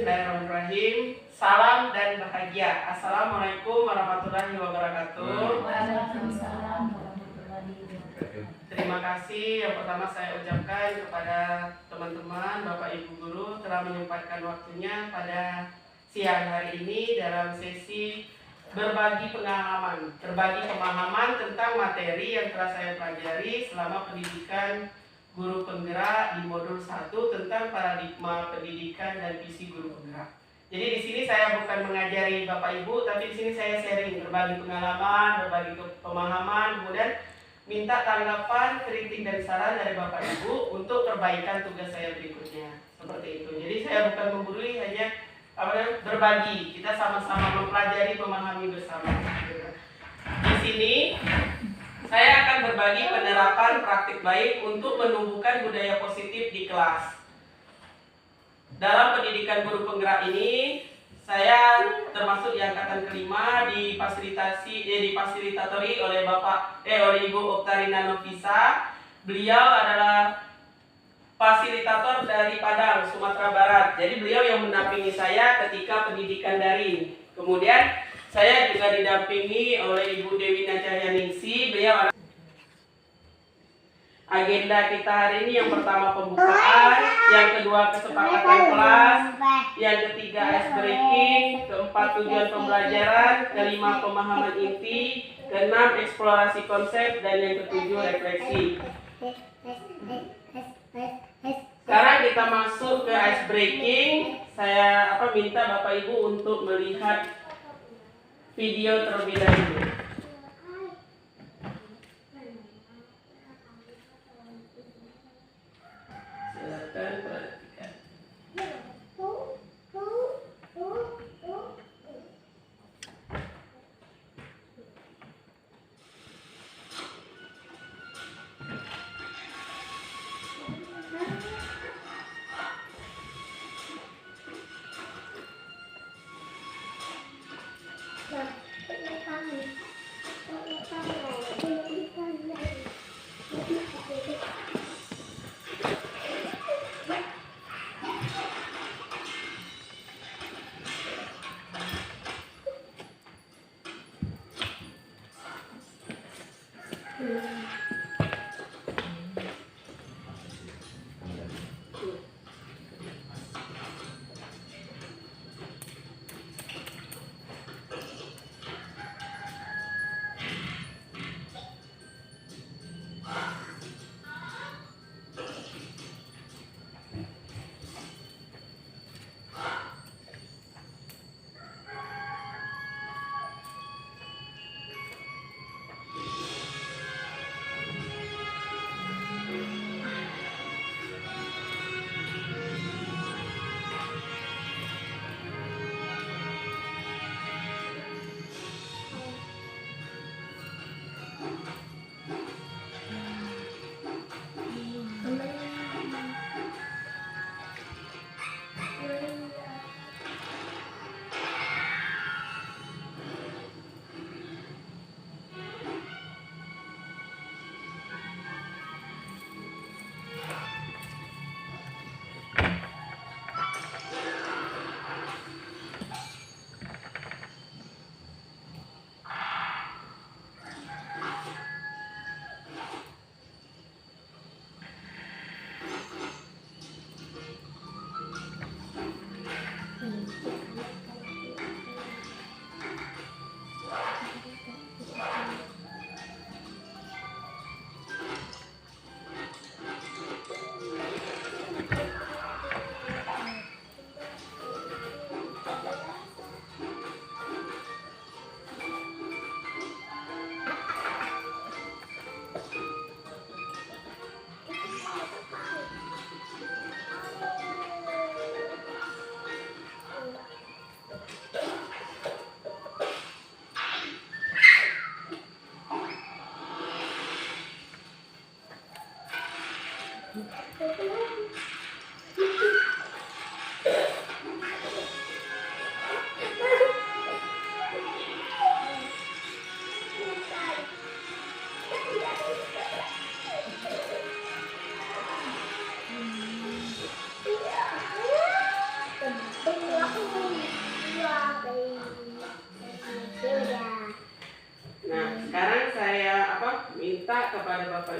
Bismillahirrahmanirrahim. Salam dan bahagia. Assalamualaikum warahmatullahi wabarakatuh. Waalaikumsalam warahmatullahi wabarakatuh. Terima kasih yang pertama saya ucapkan kepada teman-teman, Bapak Ibu Guru telah menyempatkan waktunya pada siang hari ini dalam sesi berbagi pengalaman, berbagi pemahaman tentang materi yang telah saya pelajari selama pendidikan guru penggerak di modul 1 tentang paradigma pendidikan dan visi guru penggerak. Jadi di sini saya bukan mengajari Bapak Ibu, tapi di sini saya sharing, berbagi pengalaman, berbagi pemahaman, kemudian minta tanggapan, kritik dan saran dari Bapak Ibu untuk perbaikan tugas saya berikutnya. Seperti itu. Jadi saya bukan menggurui, hanya berbagi. Kita sama-sama mempelajari, memahami bersama. Di sini saya akan berbagi penerapan praktik baik untuk menumbuhkan budaya positif di kelas. Dalam pendidikan guru penggerak ini, saya termasuk di angkatan kelima difasilitatori oleh oleh Ibu Oktarina Novisa. Beliau adalah fasilitator dari Padang, Sumatera Barat. Jadi beliau yang mendampingi saya ketika pendidikan daring. Kemudian saya juga didampingi oleh Ibu Dewina Cahyaningsi. Beliau agenda kita hari ini yang pertama pembukaan, yang kedua kesepakatan kelas, yang ketiga ice breaking, keempat tujuan pembelajaran, kelima pemahaman inti, keenam eksplorasi konsep, dan yang ketujuh refleksi. Sekarang kita masuk ke ice breaking. Saya minta Bapak Ibu untuk melihat video terlebih dahulu. Silakan perhatikan.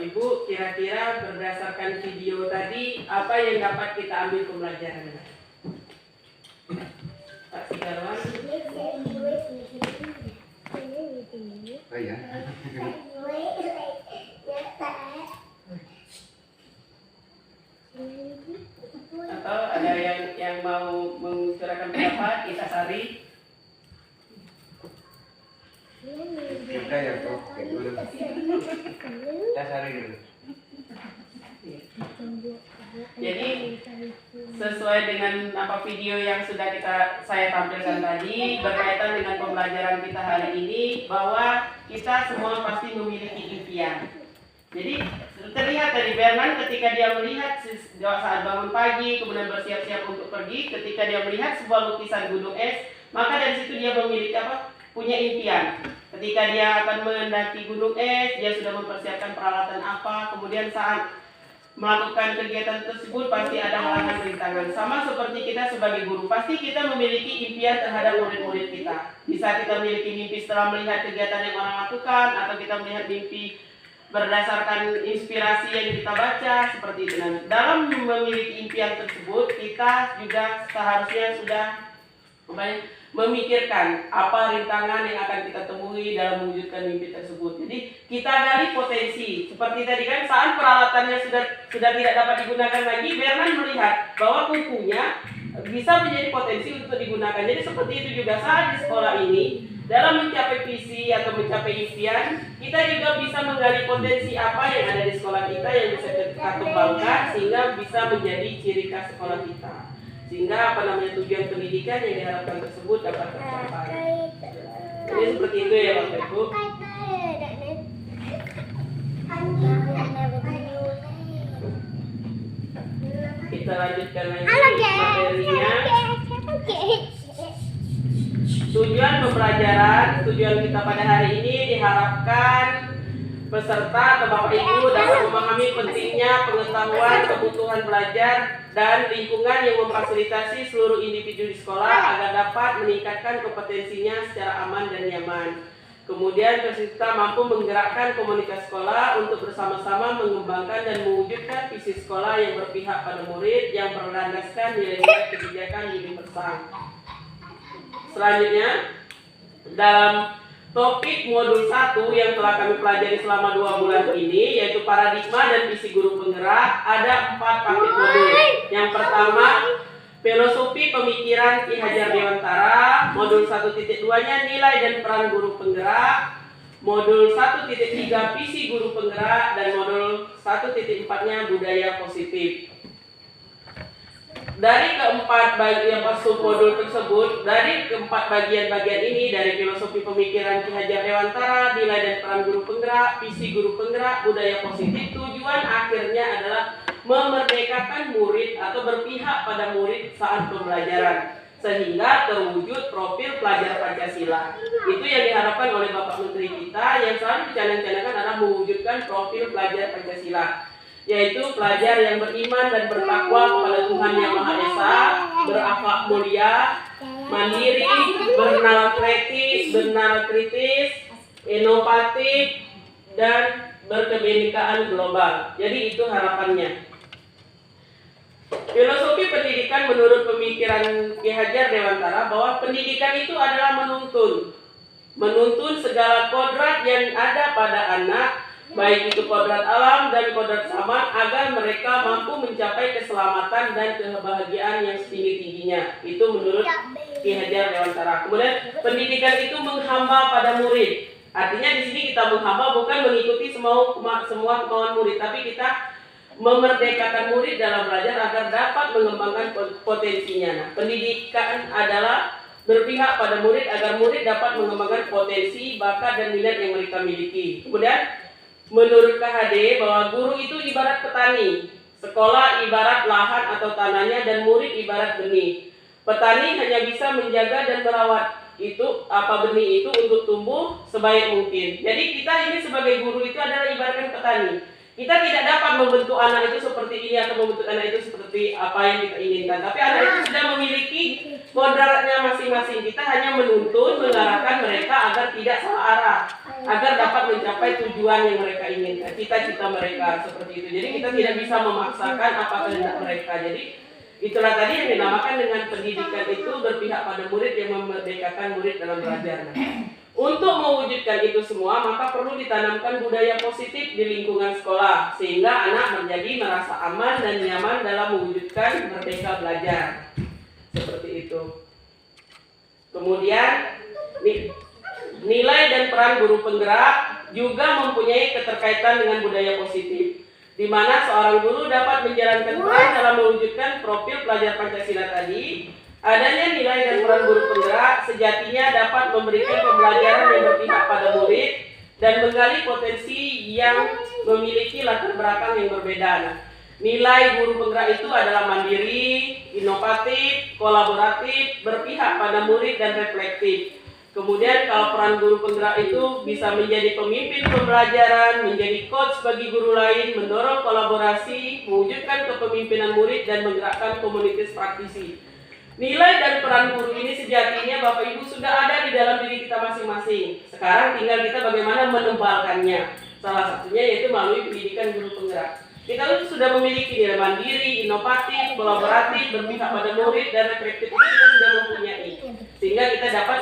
Ibu, kira-kira berdasarkan video tadi apa yang dapat kita ambil pembelajarannya? Pak Sidarwan. Oh ya. Atau ada yang mau mengutarakan pendapat, kita Sari. Kita ya kok dulu. Kita cari dulu. Jadi sesuai dengan apa video yang sudah saya tampilkan tadi berkaitan dengan pembelajaran kita hari ini, bahwa kita semua pasti memiliki impian. Jadi terlihat dari Berman ketika dia melihat saat bangun pagi kemudian bersiap-siap untuk pergi, ketika dia melihat sebuah lukisan gunung es, maka dari situ dia memiliki punya impian. Ketika dia akan mendaki gunung es, dia sudah mempersiapkan peralatan apa, kemudian saat melakukan kegiatan tersebut pasti ada halangan rintangan. Sama seperti kita sebagai guru, pasti kita memiliki impian terhadap murid-murid kita. Bisa kita memiliki mimpi setelah melihat kegiatan yang orang lakukan, atau kita melihat mimpi berdasarkan inspirasi yang kita baca, seperti itu. Nah, dalam memiliki impian tersebut, kita juga seharusnya sudah memikirkan apa rintangan yang akan kita temui dalam mewujudkan mimpi tersebut. Jadi kita gali potensi. Seperti tadi kan, saat peralatannya sudah tidak dapat digunakan lagi, Berman melihat bahwa kukunya bisa menjadi potensi untuk digunakan. Jadi seperti itu juga saat di sekolah ini, dalam mencapai visi atau mencapai impian, kita juga bisa menggali potensi apa yang ada di sekolah kita yang bisa kita kembangkan sehingga bisa menjadi ciri khas sekolah kita. Sehingga tujuan pendidikan yang diharapkan tersebut dapat tercapai. Jadi seperti itu ya Bapak Ibu. Kita lanjutkan lagi materinya. Tujuan pembelajaran, tujuan kita pada hari ini diharapkan peserta atau Bapak Ibu dapat memahami pentingnya pengetahuan, kebutuhan belajar, dan lingkungan yang memfasilitasi seluruh individu di sekolah agar dapat meningkatkan kompetensinya secara aman dan nyaman. Kemudian peserta mampu menggerakkan komunitas sekolah untuk bersama-sama mengembangkan dan mewujudkan visi sekolah yang berpihak pada murid yang berlandaskan nilai-nilai kebijakan universal. Selanjutnya, dalam topik modul 1 yang telah kami pelajari selama 2 bulan ini, yaitu paradigma dan visi guru penggerak, ada 4 paket modul. Yang pertama, filosofi pemikiran Ki Hajar Dewantara. Modul 1.2-nya nilai dan peran guru penggerak. Modul 1.3 visi guru penggerak, dan modul 1.4-nya budaya positif. Dari keempat bagian submodul tersebut, dari keempat bagian-bagian ini, dari filosofi pemikiran Ki Hajar Dewantara, nilai dan peran guru penggerak, visi guru penggerak, budaya positif, tujuan akhirnya adalah memerdekakan murid atau berpihak pada murid saat pembelajaran sehingga terwujud profil pelajar Pancasila. Itu yang diharapkan oleh Bapak Menteri kita, yang selalu dicanang-canangkan adalah mewujudkan profil pelajar Pancasila, yaitu pelajar yang beriman dan bertakwa kepada Tuhan Yang Maha Esa, berakhlak mulia, mandiri, bernalar kritis, inovatif, dan berkebinekaan global. Jadi itu harapannya. Filosofi pendidikan menurut pemikiran Ki Hajar Dewantara bahwa pendidikan itu adalah menuntun segala kodrat yang ada pada anak, baik itu kodrat alam dan kodrat zaman, agar mereka mampu mencapai keselamatan dan kebahagiaan yang setinggi-tingginya. Itu menurut Ki Hajar Dewantara. Kemudian pendidikan itu menghamba pada murid. Artinya di sini kita menghamba bukan mengikuti semua kemauan murid, tapi kita memerdekakan murid dalam belajar agar dapat mengembangkan potensinya. Nah, pendidikan adalah berpihak pada murid agar murid dapat mengembangkan potensi, bakat, dan minat yang mereka miliki. Kemudian menurut KHD bahwa guru itu ibarat petani, sekolah ibarat lahan atau tanahnya, dan murid ibarat benih. Petani hanya bisa menjaga dan merawat benih itu untuk tumbuh sebaik mungkin. Jadi kita ini sebagai guru itu adalah ibaratkan petani. Kita tidak dapat membentuk anak itu seperti ini atau membentuk anak itu seperti apa yang kita inginkan. Tapi anak itu sudah memiliki kodratnya masing-masing. Kita hanya menuntun, mengarahkan mereka agar tidak salah arah, agar dapat mencapai tujuan yang mereka inginkan, cita-cita mereka seperti itu. Jadi kita tidak bisa memaksakan apa kehendak mereka. Jadi itulah tadi yang dinamakan dengan pendidikan itu berpihak pada murid yang memerdekakan murid dalam belajar. Untuk mewujudkan itu semua, maka perlu ditanamkan budaya positif di lingkungan sekolah, sehingga anak menjadi merasa aman dan nyaman dalam mewujudkan merdeka belajar. Seperti itu. Kemudian, nilai dan peran guru penggerak juga mempunyai keterkaitan dengan budaya positif, di mana seorang guru dapat menjalankan peran dalam mewujudkan profil pelajar Pancasila tadi. Adanya nilai dan peran guru penggerak sejatinya dapat memberikan pembelajaran yang berpihak pada murid dan menggali potensi yang memiliki latar belakang yang berbeda. Nah, nilai guru penggerak itu adalah mandiri, inovatif, kolaboratif, berpihak pada murid dan reflektif. Kemudian kalau peran guru penggerak itu bisa menjadi pemimpin pembelajaran, menjadi coach bagi guru lain, mendorong kolaborasi, mewujudkan kepemimpinan murid dan menggerakkan komunitas praktisi. Nilai dan peran guru ini sejatinya Bapak Ibu sudah ada di dalam diri kita masing-masing. Sekarang tinggal kita bagaimana menebalkannya. Salah satunya yaitu melalui pendidikan guru penggerak. Kita sudah memiliki nilai mandiri, inovatif, kolaboratif, berpihak pada murid dan reflektif, itu kita sudah mempunyai. Sehingga kita dapat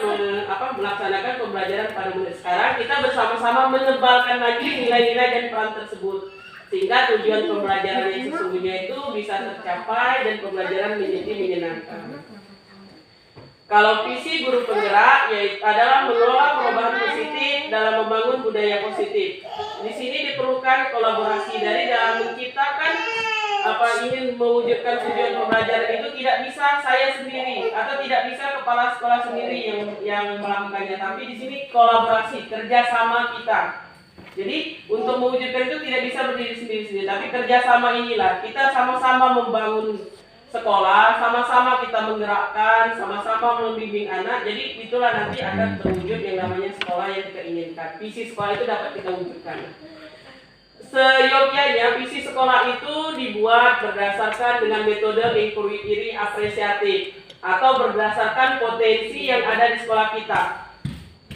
melaksanakan pembelajaran pada murid. Sekarang kita bersama-sama menebalkan lagi nilai-nilai dan peran tersebut. Sehingga tujuan pembelajaran yang sesungguhnya itu bisa tercapai dan pembelajaran menjadi menyenangkan. Kalau visi guru penggerak yaitu adalah mengelola perubahan positif dalam membangun budaya positif. Di sini diperlukan kolaborasi dari dalam menciptakan ingin mewujudkan tujuan pembelajaran itu tidak bisa saya sendiri atau tidak bisa kepala sekolah sendiri yang melakukannya, tapi di sini kolaborasi, kerjasama kita. Jadi untuk mewujudkan itu tidak bisa berdiri sendiri-sendiri, tapi kerjasama inilah kita sama-sama membangun sekolah, sama-sama kita menggerakkan, sama-sama membimbing anak. Jadi itulah nanti akan terwujud yang namanya sekolah yang kita inginkan. Visi sekolah itu dapat kita wujudkan. Seyogyanya visi sekolah itu dibuat berdasarkan dengan metode inquiry apresiatif atau berdasarkan potensi yang ada di sekolah kita.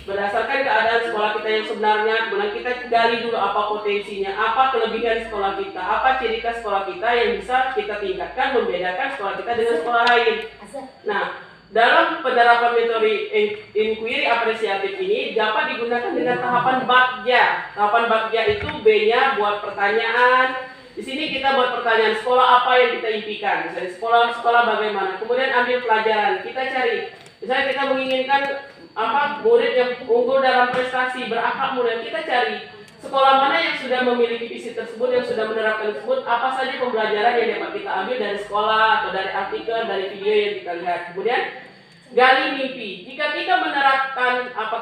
Berdasarkan keadaan sekolah kita yang sebenarnya, kemudian kita gali dulu apa potensinya, apa kelebihan sekolah kita, apa ciri khas sekolah kita yang bisa kita tingkatkan, membedakan sekolah kita dengan sekolah lain. Nah, dalam penerapan metode inquiry apresiatif ini dapat digunakan dengan tahapan bagja. Tahapan bagja itu B-nya buat pertanyaan. Di sini kita buat pertanyaan, sekolah apa yang kita impikan? Misalnya sekolah bagaimana? Kemudian ambil pelajaran, kita cari. Misalnya kita menginginkan murid yang unggul dalam prestasi, berakhlak mulia, kita cari sekolah mana yang sudah memiliki visi tersebut, yang sudah menerapkan tersebut, apa saja pembelajaran yang dapat kita ambil dari sekolah atau dari artikel, dari video yang kita lihat. Kemudian gali mimpi. Jika kita menerapkan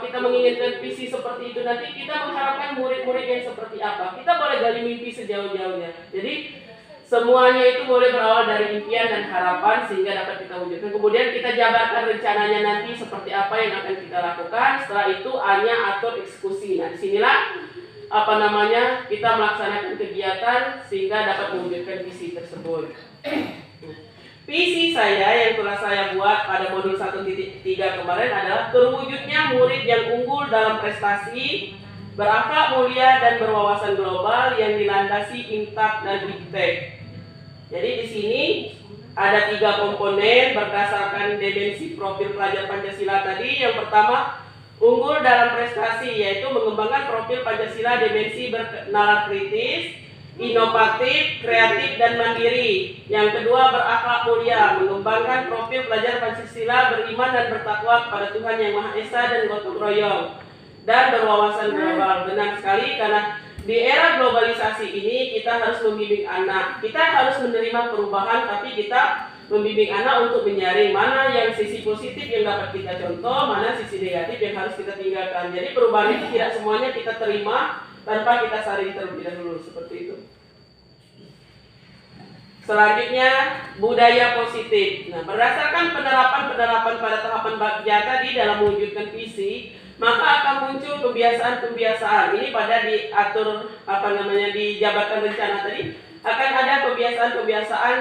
kita menginginkan visi seperti itu, nanti kita mengharapkan murid-murid yang seperti apa. Kita boleh gali mimpi sejauh-jauhnya. Jadi semuanya itu boleh berawal dari impian dan harapan sehingga dapat kita wujudkan. Kemudian kita jabarkan rencananya nanti seperti apa yang akan kita lakukan. Setelah itu hanya atur eksekusi. Nah, disinilah kita melaksanakan kegiatan sehingga dapat mewujudkan visi tersebut. Visi saya yang telah saya buat pada modul 1.3 kemarin adalah terwujudnya murid yang unggul dalam prestasi, berakhlak mulia dan berwawasan global yang dilandasi IMTAK dan IPTEK. Jadi di sini ada 3 komponen berdasarkan dimensi profil pelajar Pancasila tadi. Yang pertama, unggul dalam prestasi, yaitu mengembangkan profil Pancasila dimensi bernalar kritis, inovatif, kreatif, dan mandiri. Yang kedua, berakhlak mulia, mengembangkan profil pelajar Pancasila beriman dan bertakwa kepada Tuhan Yang Maha Esa dan gotong royong, dan berwawasan global. Benar sekali, karena di era globalisasi ini kita harus membimbing anak. Kita harus menerima perubahan, tapi kita membimbing anak untuk menyaring mana yang sisi positif yang dapat kita contoh, mana sisi negatif yang harus kita tinggalkan. Jadi perubahan itu tidak semuanya kita terima tanpa kita saring terlebih dahulu, seperti itu. Selanjutnya, budaya positif. Nah, berdasarkan penerapan pada tahapan bagja tadi dalam mewujudkan visi, maka akan muncul kebiasaan-kebiasaan. Ini pada diatur dijabarkan rencana tadi, akan ada kebiasaan-kebiasaan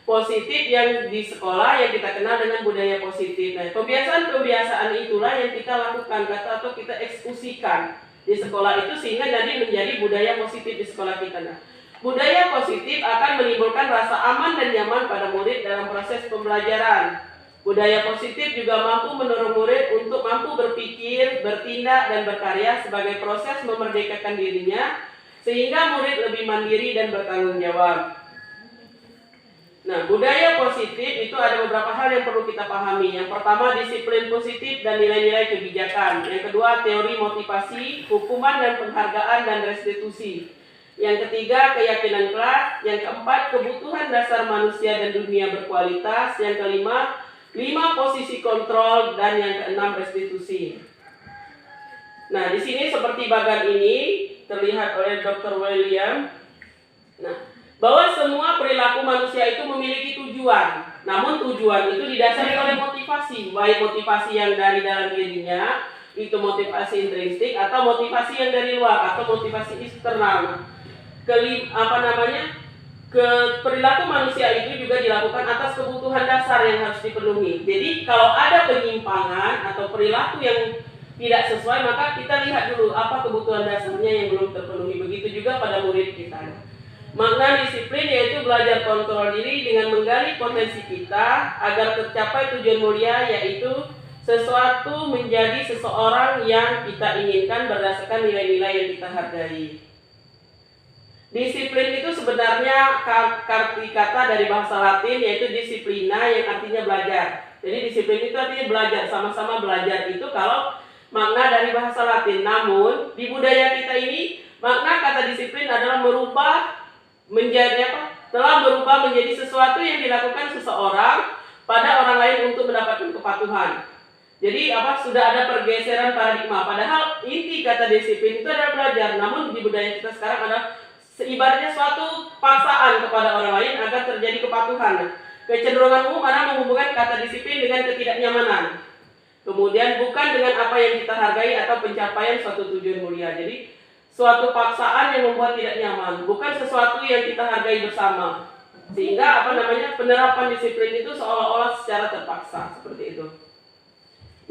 positif yang di sekolah yang kita kenal dengan budaya positif. Nah, kebiasaan-kebiasaan itulah yang kita lakukan atau kita eksekusikan di sekolah itu sehingga jadi menjadi budaya positif di sekolah kita. Nah, budaya positif akan menimbulkan rasa aman dan nyaman pada murid dalam proses pembelajaran. Budaya positif juga mampu mendorong murid untuk mampu berpikir, bertindak, dan berkarya sebagai proses memerdekakan dirinya sehingga murid lebih mandiri dan bertanggung jawab. Nah, budaya positif itu ada beberapa hal yang perlu kita pahami. Yang pertama, disiplin positif dan nilai-nilai kebijakan. Yang kedua, teori motivasi, hukuman dan penghargaan dan restitusi. Yang ketiga, keyakinan kelas. Yang keempat, kebutuhan dasar manusia dan dunia berkualitas. Yang kelima, 5 posisi kontrol, dan yang keenam, restitusi. Nah, di sini seperti bagan ini terlihat oleh Dr. William. Nah, bahwa semua perilaku manusia itu memiliki tujuan. Namun tujuan itu didasari oleh motivasi, baik motivasi yang dari dalam dirinya, itu motivasi intrinsik, atau motivasi yang dari luar, atau motivasi eksternal. Perilaku manusia itu juga dilakukan atas kebutuhan dasar yang harus dipenuhi. Jadi kalau ada penyimpangan atau perilaku yang tidak sesuai, maka kita lihat dulu apa kebutuhan dasarnya yang belum terpenuhi. Begitu juga pada murid kita. Makna disiplin yaitu belajar kontrol diri dengan menggali potensi kita agar tercapai tujuan mulia, yaitu sesuatu menjadi seseorang yang kita inginkan berdasarkan nilai-nilai yang kita hargai. Disiplin itu sebenarnya arti kata dari bahasa Latin yaitu disiplina yang artinya belajar. Jadi disiplin itu artinya belajar, sama-sama belajar itu kalau makna dari bahasa Latin. Namun di budaya kita ini makna kata disiplin adalah telah berubah menjadi sesuatu yang dilakukan seseorang pada orang lain untuk mendapatkan kepatuhan. Jadi sudah ada pergeseran paradigma. Padahal inti kata disiplin itu adalah belajar. Namun di budaya kita sekarang ada ibaratnya suatu paksaan kepada orang lain agar terjadi kepatuhan. Kecenderungan umum adalah menghubungkan kata disiplin dengan ketidaknyamanan. Kemudian bukan dengan apa yang kita hargai atau pencapaian suatu tujuan mulia. Jadi suatu paksaan yang membuat tidak nyaman, bukan sesuatu yang kita hargai bersama. Sehingga penerapan disiplin itu seolah-olah secara terpaksa, seperti itu.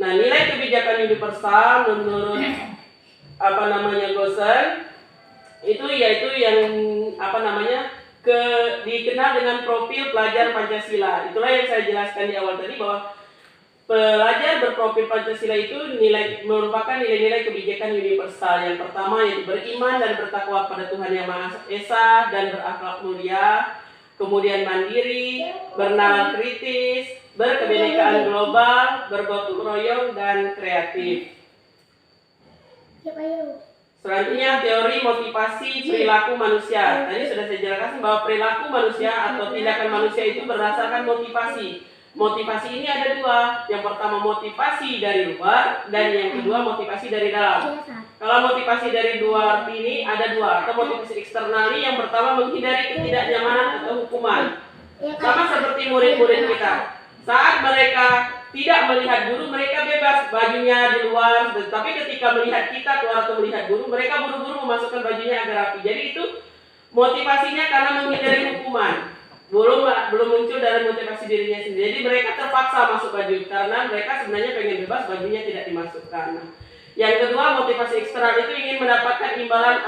Nah, nilai kebijakan universal menurut Gosser itu yaitu yang dikenal dengan profil pelajar Pancasila. Itulah yang saya jelaskan di awal tadi, bahwa pelajar berprofil Pancasila itu merupakan nilai-nilai kebijakan universal. Yang pertama yaitu beriman dan bertakwa pada Tuhan Yang Maha Esa dan berakhlak mulia. Kemudian mandiri, bernalar kritis, berkebinekaan global, bergotong royong, dan kreatif. Selanjutnya teori motivasi perilaku manusia. Tadi sudah saya jelaskan bahwa perilaku manusia atau tindakan manusia itu berdasarkan motivasi. Motivasi ini ada dua. Yang pertama motivasi dari luar, dan yang kedua motivasi dari dalam. Kalau motivasi dari luar ini ada dua, atau motivasi eksternal ini yang pertama menghindari ketidaknyamanan atau hukuman. Sama seperti murid-murid kita. Saat mereka tidak melihat guru, mereka bebas bajunya di luar. Tapi ketika melihat kita keluar atau melihat guru, mereka buru-buru memasukkan bajunya agar rapi. Jadi itu motivasinya karena menghindari hukuman. Belum muncul dari motivasi dirinya sendiri. Jadi mereka terpaksa masuk baju karena mereka sebenarnya pengen bebas, bajunya tidak dimasukkan. Yang kedua, motivasi eksternal itu ingin mendapatkan imbalan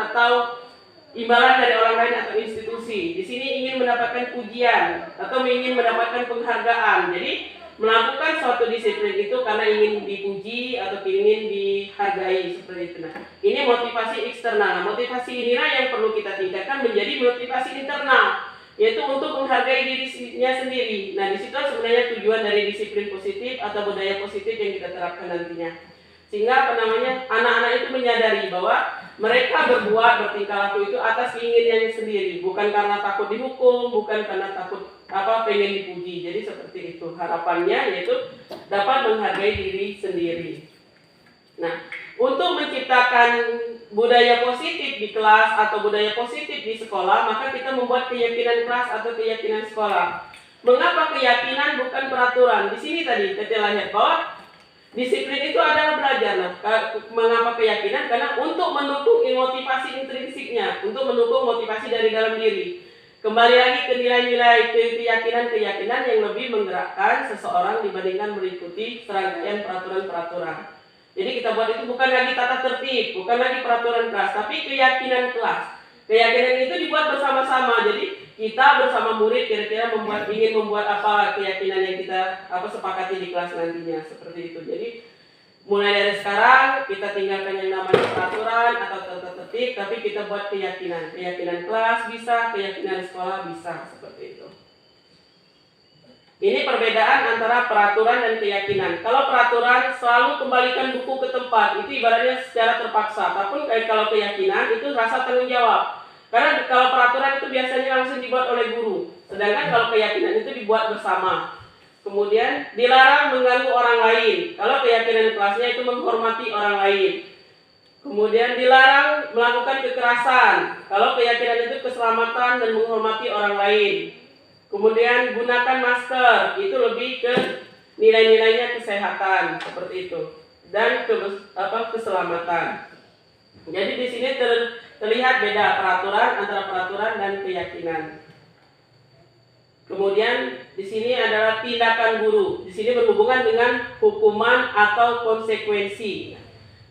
dari orang lain atau institusi. Di sini ingin mendapatkan pujian atau ingin mendapatkan penghargaan. Jadi melakukan suatu disiplin itu karena ingin dipuji atau ingin dihargai, seperti itu. Nah, ini motivasi eksternal. Nah, motivasi inilah yang perlu kita tingkatkan menjadi motivasi internal, yaitu untuk menghargai dirinya sendiri. Nah, di situ sebenarnya tujuan dari disiplin positif atau budaya positif yang kita terapkan nantinya. Sehingga anak-anak itu menyadari bahwa mereka bertingkah laku itu atas keinginannya sendiri, bukan karena takut dihukum, bukan karena takut pengen dipuji. Jadi seperti itu harapannya, yaitu dapat menghargai diri sendiri. Nah, untuk menciptakan budaya positif di kelas atau budaya positif di sekolah, maka kita membuat keyakinan kelas atau keyakinan sekolah. Mengapa keyakinan bukan peraturan? Di sini tadi kita lihat bahwa Disiplin itu adalah belajar. Nah, mengapa keyakinan? Karena untuk mendukung motivasi intrinsiknya, untuk mendukung motivasi dari dalam diri. Kembali lagi ke nilai-nilai keyakinan-keyakinan yang lebih menggerakkan seseorang dibandingkan mengikuti serangkaian peraturan-peraturan. Jadi kita buat itu bukan lagi tata tertib, bukan lagi peraturan kelas, tapi keyakinan kelas. Keyakinan itu dibuat bersama-sama. Jadi kita bersama murid kira-kira ingin membuat apa keyakinan yang kita sepakati di kelas nantinya, seperti itu. Jadi mulai dari sekarang kita tinggalkan yang namanya peraturan atau tata tertib, tapi kita buat keyakinan. Keyakinan kelas bisa, keyakinan sekolah bisa, seperti itu. Ini perbedaan antara peraturan dan keyakinan. Kalau peraturan selalu kembalikan buku ke tempat, itu ibaratnya secara terpaksa. Tapi kalau keyakinan itu rasa tanggung jawab. Karena kalau peraturan itu biasanya langsung dibuat oleh guru. Sedangkan kalau keyakinan itu dibuat bersama. Kemudian dilarang mengganggu orang lain. Kalau keyakinan kelasnya itu menghormati orang lain. Kemudian dilarang melakukan kekerasan. Kalau keyakinan itu keselamatan dan menghormati orang lain. Kemudian gunakan masker. Itu lebih ke nilai-nilainya kesehatan, seperti itu. Dan keselamatan. Jadi di sini terlihat beda antara peraturan dan keyakinan. Kemudian di sini adalah tindakan guru. Di sini berhubungan dengan hukuman atau konsekuensi.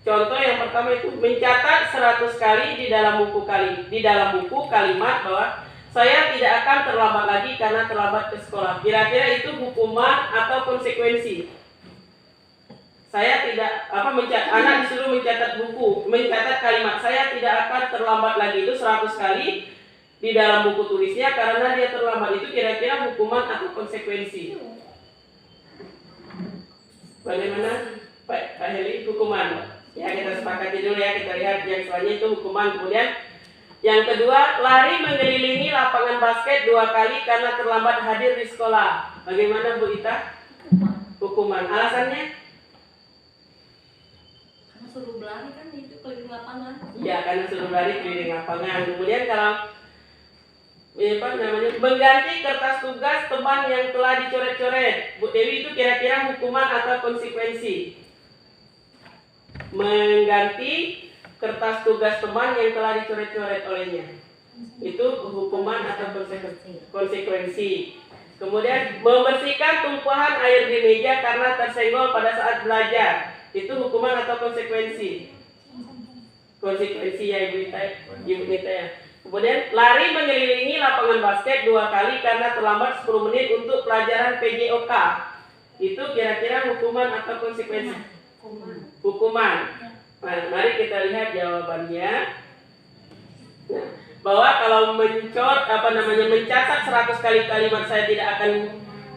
Contoh yang pertama itu mencatat 100 kali di dalam buku kalimat bahwa saya tidak akan terlambat lagi karena terlambat ke sekolah. Kira-kira itu hukuman atau konsekuensi? Saya tidak anak disuruh mencatat kalimat saya tidak akan terlambat lagi, itu 100 kali di dalam buku tulisnya karena dia terlambat. Itu kira-kira hukuman atau konsekuensi? Bagaimana Pak Heli? Hukuman. Ya, kita sepakati dulu ya, kita lihat yang selanjutnya itu hukuman. Kemudian yang kedua, lari mengelilingi lapangan basket 2 kali karena terlambat hadir di sekolah. Bagaimana Bu Ita? Hukuman. Alasannya? Suruh berlari kan itu keliling lapangan. Ya, karena suruh berlari keliling lapangan. Kemudian kalau mengganti kertas tugas teman yang telah dicoret-coret, Bu Dewi, itu kira-kira hukuman atau konsekuensi? Mengganti kertas tugas teman yang telah dicoret-coret olehnya, itu hukuman atau konsekuensi. Kemudian membersihkan tumpahan air di meja karena tersenggol pada saat belajar, itu hukuman atau konsekuensi? Konsekuensi ya Ibu Nita ya. Kemudian lari mengelilingi lapangan basket 2 kali karena terlambat 10 menit untuk pelajaran PJOK. Itu kira-kira hukuman atau konsekuensi? Hukuman. Nah, mari kita lihat jawabannya. Nah, bahwa kalau mencatat 100 kali kalimat saya tidak akan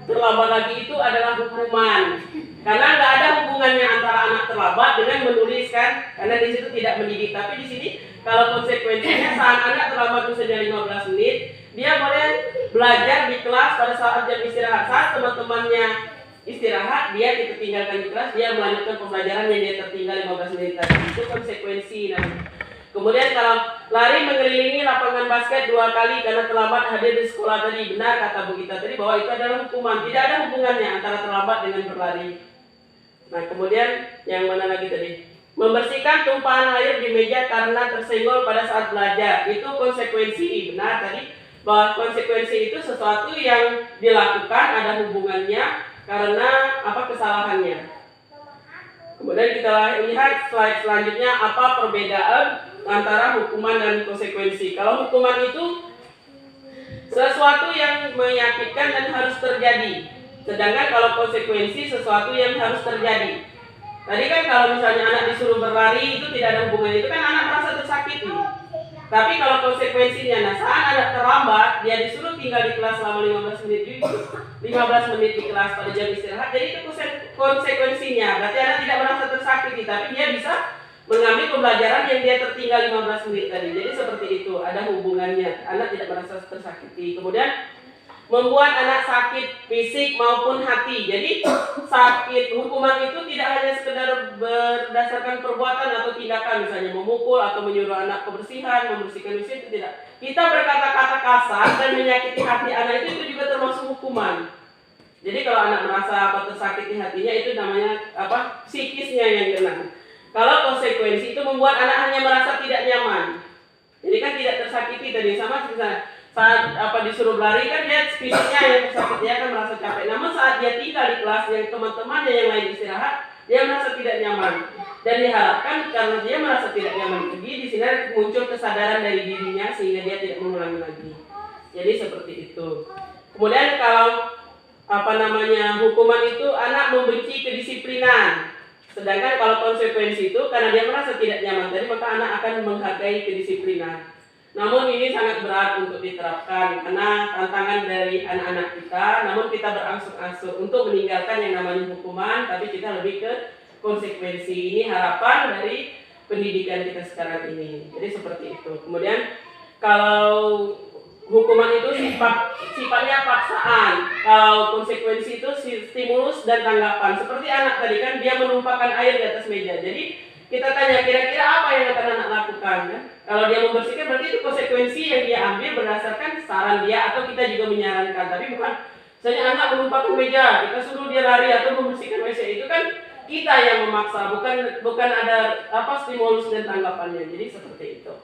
terlambat lagi itu adalah hukuman. Karena nggak ada hubungannya antara anak terlambat dengan menulis kan, karena di situ tidak mendidik. Tapi di sini kalau konsekuensinya saat anak terlambat misalnya 15 menit, dia boleh belajar di kelas pada saat jam istirahat. Saat teman-temannya istirahat, dia kita tinggalkan di kelas, dia melanjutkan pembelajaran yang dia tertinggal 15 menit tadi. Itu konsekuensi namanya. Kemudian kalau lari mengelilingi lapangan basket 2 kali karena terlambat hadir di sekolah tadi, benar kata Bu Gita tadi bahwa itu adalah hukuman. Tidak ada hubungannya antara terlambat dengan berlari. Nah, kemudian yang mana lagi tadi? Membersihkan tumpahan air di meja karena tersenggol pada saat belajar. Itu konsekuensi. Benar tadi bahwa konsekuensi itu sesuatu yang dilakukan ada hubungannya karena kesalahannya. Kemudian kita lihat slide selanjutnya apa perbedaan antara hukuman dan konsekuensi. Kalau hukuman itu sesuatu yang menyakitkan dan harus terjadi. Sedangkan kalau konsekuensi sesuatu yang harus terjadi. Tadi kan kalau misalnya anak disuruh berlari itu tidak ada hubungannya, itu kan anak merasa tersakiti. Tapi kalau konsekuensinya, saat anak terlambat, dia disuruh tinggal di kelas selama 15 menit di kelas pada jam istirahat. Jadi itu konsekuensinya. Berarti anak tidak merasa tersakiti, tapi dia bisa mengambil pembelajaran yang dia tertinggal 15 menit tadi. Jadi seperti itu, ada hubungannya. Anak tidak merasa tersakiti. Kemudian membuat anak sakit fisik maupun hati. Jadi sakit hukuman itu tidak hanya sekedar berdasarkan perbuatan atau tindakan, misalnya memukul atau menyuruh anak kebersihan, membersihkan mesin, itu tidak. Kita berkata-kata kasar dan menyakiti hati anak itu juga termasuk hukuman. Jadi kalau anak merasa apa tersakiti hatinya itu namanya apa psikisnya yang kena. Kalau konsekuensi itu membuat anak hanya merasa tidak nyaman. Jadi kan tidak tersakiti tadi sama saat apa disuruh berlari kan dia fisiknya yang tersakiti, dia akan merasa capek. Namun saat dia tinggal di kelas yang teman-temannya yang lain istirahat, dia merasa tidak nyaman. Dan diharapkan karena dia merasa tidak nyaman lagi, di sini muncul kesadaran dari dirinya sehingga dia tidak mengulangi lagi. Jadi seperti itu. Kemudian kalau apa namanya hukuman itu anak membenci kedisiplinan. Sedangkan kalau konsekuensi itu karena dia merasa tidak nyaman tadi maka anak akan menghargai kedisiplinan. Namun ini sangat berat untuk diterapkan karena tantangan dari anak-anak kita. Namun kita berangsur-angsur untuk meninggalkan yang namanya hukuman, tapi kita lebih ke konsekuensi. Ini harapan dari pendidikan kita sekarang ini. Jadi seperti itu. Kemudian kalau hukuman itu sifatnya paksaan. Kalau konsekuensi itu stimulus dan tanggapan. Seperti anak tadi kan dia menumpahkan air di atas meja. Jadi kita tanya kira-kira apa yang akan anak lakukan kan? Kalau dia membersihkan berarti itu konsekuensi yang dia ambil berdasarkan saran dia atau kita juga menyarankan. Tapi bukan misalnya anak menumpahkan meja, kita suruh dia lari atau membersihkan WC, itu kan kita yang memaksa, bukan ada apa stimulus dan tanggapannya. Jadi seperti itu.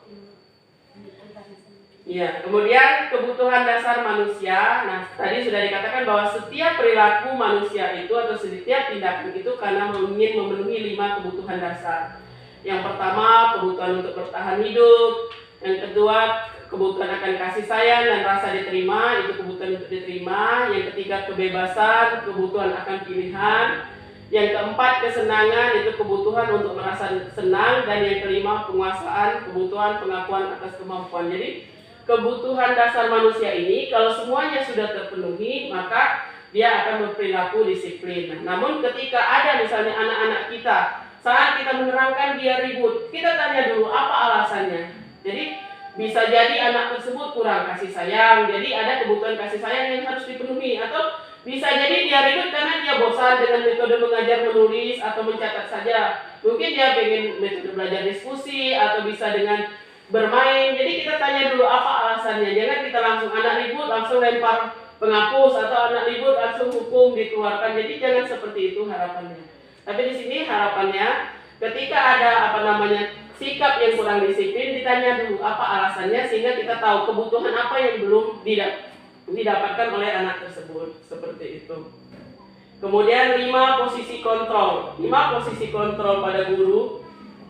Ya, kemudian kebutuhan dasar manusia. Nah, tadi sudah dikatakan bahwa setiap perilaku manusia itu atau setiap tindakan itu karena ingin memenuhi 5 kebutuhan dasar. Yang pertama, kebutuhan untuk bertahan hidup. Yang kedua, kebutuhan akan kasih sayang dan rasa diterima, itu kebutuhan untuk diterima. Yang ketiga, kebebasan, kebutuhan akan pilihan. Yang keempat, kesenangan, itu kebutuhan untuk merasa senang. Dan yang kelima, penguasaan, kebutuhan pengakuan atas kemampuan. Jadi kebutuhan dasar manusia ini kalau semuanya sudah terpenuhi maka dia akan berperilaku disiplin. Namun ketika ada misalnya anak-anak kita saat kita menerangkan dia ribut, kita tanya dulu apa alasannya. Jadi bisa jadi anak tersebut kurang kasih sayang, jadi ada kebutuhan kasih sayang yang harus dipenuhi, atau bisa jadi dia ribut karena dia bosan dengan metode mengajar menulis atau mencatat saja. Mungkin dia pengen metode belajar diskusi atau bisa dengan bermain. Jadi kita tanya dulu apa alasannya. Jangan kita langsung anak ribut langsung lempar penghapus atau anak ribut langsung hukum dikeluarkan. Jadi jangan seperti itu harapannya. Tapi di sini harapannya ketika ada apa namanya sikap yang kurang disiplin ditanya dulu apa alasannya sehingga kita tahu kebutuhan apa yang belum didapatkan oleh anak tersebut. Seperti itu. Kemudian 5 posisi kontrol. 5 posisi kontrol pada guru.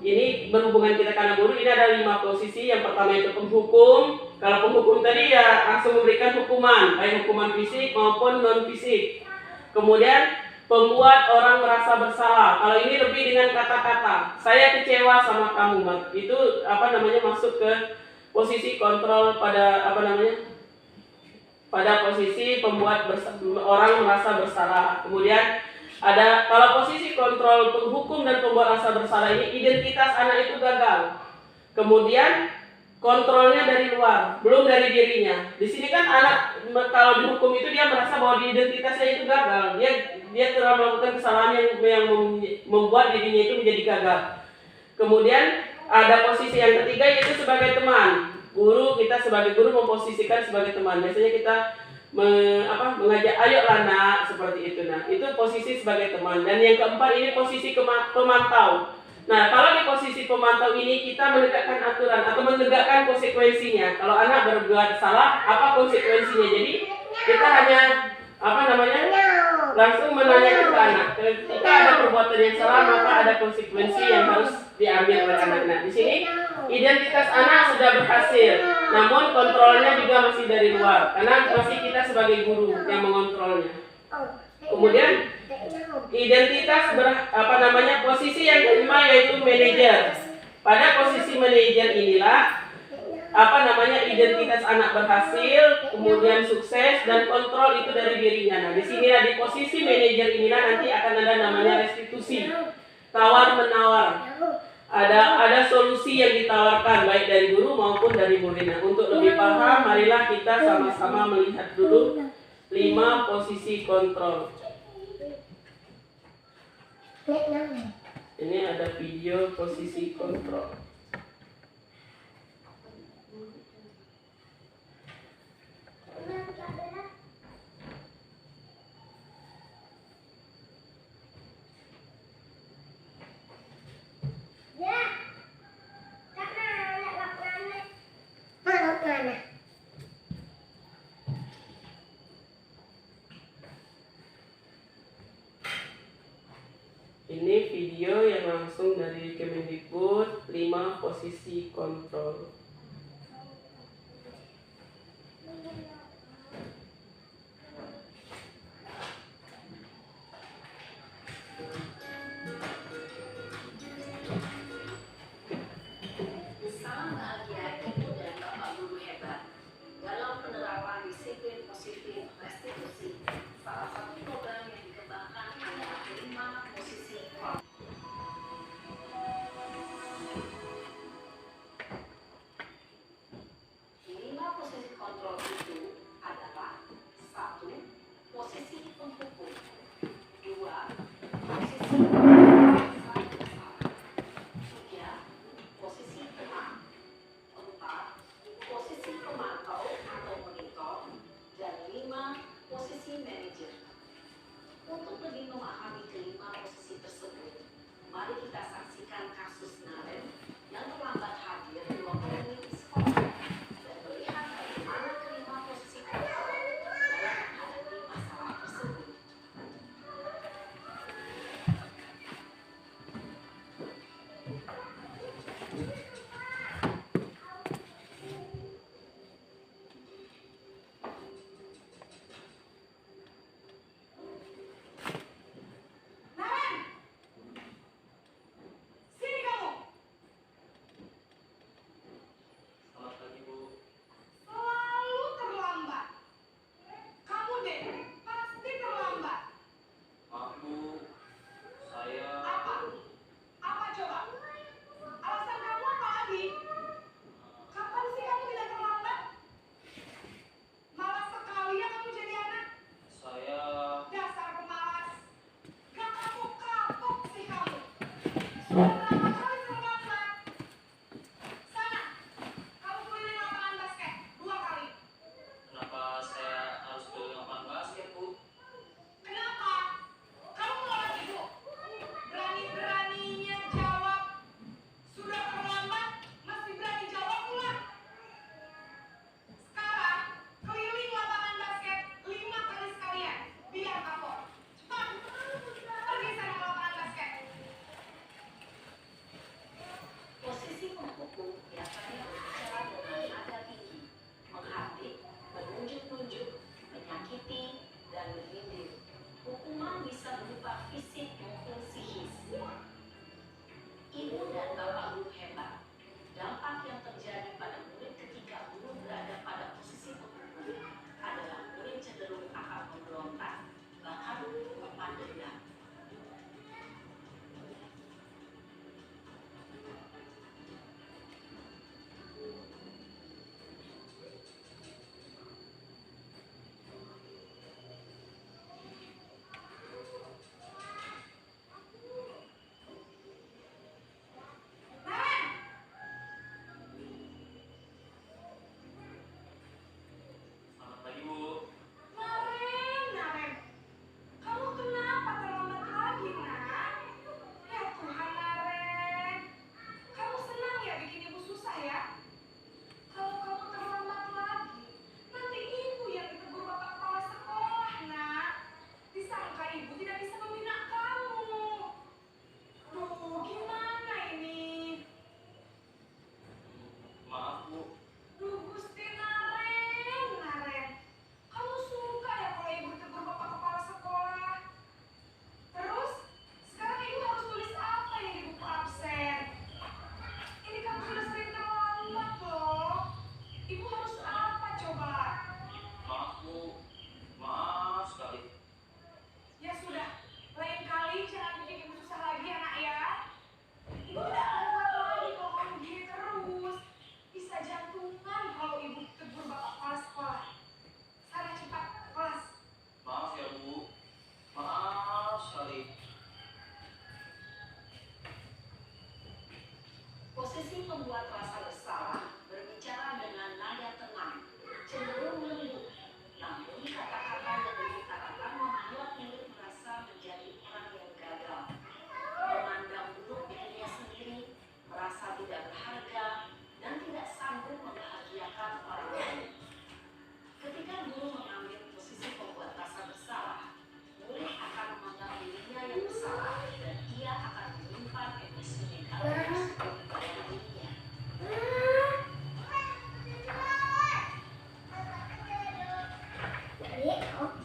Ini berhubungan kita karena guru, ini ada 5 posisi. Yang pertama itu penghukum. Kalau penghukum tadi ya langsung memberikan hukuman, baik hukuman fisik maupun non fisik. Kemudian pembuat orang merasa bersalah. Kalau ini lebih dengan kata-kata, saya kecewa sama kamu, itu apa namanya masuk ke posisi kontrol pada apa namanya? Pada posisi pembuat orang merasa bersalah. Kemudian ada kalau posisi kontrol penghukum dan pembuat rasa bersalah ini identitas anak itu gagal. Kemudian kontrolnya dari luar, belum dari dirinya. Di sini kan anak kalau dihukum itu dia merasa bahwa identitasnya itu gagal. Dia telah melakukan kesalahan yang membuat dirinya itu menjadi gagal. Kemudian ada posisi yang ketiga yaitu sebagai teman. Guru, kita sebagai guru memposisikan sebagai teman. Biasanya kita mengajak ayolah nak seperti itu. Nah itu posisi sebagai teman. Dan yang keempat ini posisi pemantau. Nah kalau di posisi pemantau ini kita menegakkan aturan atau menegakkan konsekuensinya. Kalau anak berbuat salah apa konsekuensinya. Jadi kita hanya langsung menanyakan ke anak. Ketika ada perbuatan yang salah maka ada konsekuensi yang harus diambil oleh anak. Nah di sini identitas anak sudah berhasil, namun kontrolnya juga masih dari luar karena masih kita sebagai guru yang mengontrolnya. Kemudian identitas posisi yang kelima yaitu manajer. Pada posisi manajer inilah identitas anak berhasil, kemudian sukses dan kontrol itu dari dirinya. Nah di sini di posisi manajer inilah nanti akan ada namanya restitusi, tawar menawar. Ada solusi yang ditawarkan baik dari guru maupun dari muridnya. Untuk lebih paham, marilah kita sama-sama melihat dulu 5 posisi kontrol. Ini ada video posisi kontrol. Ini video yang langsung dari Kemendikbud, 5 posisi kontrol. Salam bahagia Ibu dan Bapak Guru hebat. Dalam penerapan disiplin positif restitusi, salah satu program yang dikembangkan adalah 5 posisi kontrol. 5 posisi kontrol itu adalah: 1. Posisi penghukum. 2. Posisi merasa bersalah. 3. Posisi tenang. 4. Posisi pemantau atau monitor. Dan 5. Posisi manajer. Untuk lebih memahami kelima posisi tersebut, mari kita saksikan kasus Naren yang terlambat hadir 20 menit di sekolah dan melihat bagaimana kelima posisi kontrol dalam menghadapi masalah tersebut. Sini kamu. Selamat pagi, Bu. Selalu terlambat. Kamu deh, pasti terlambat. Maaf, Bu. Saya Apa? Apa coba? Alasan kamu apa lagi? Kapan sih kamu tidak terlambat? Malas sekali ya kamu jadi anak. saya Dasar pemalas. Gak kapok-kapok sih kamu. Sudah berapa kali terlambat? Sana, kamu keliling lapangan basket 2 kali. kenapa saya harus keliling lapangan basket, Bu? Kenapa? Kamu menolak ibu. Berani-beraninya jawab. Sudah terlambat, masih berani jawab pula. Sekarang, keliling lapangan basket 5 kali sekalian. Biar kapok. Cepat. Pergi sana ke lapangan basket. Posisi penghukum biasanya berbicara dengan nada tinggi, menghardik, menunjuk-nunjuk, menyakiti, dan menyindir. Hukuman bisa berupa fisik maupun psikis. Ibu dan Bapak Guru hebat. Dampak yang terjadi pada murid ketika guru berada pada posisi penghukum adalah murid cenderung akan memberontak, bahkan menyimpan dendam. Nah, Selamat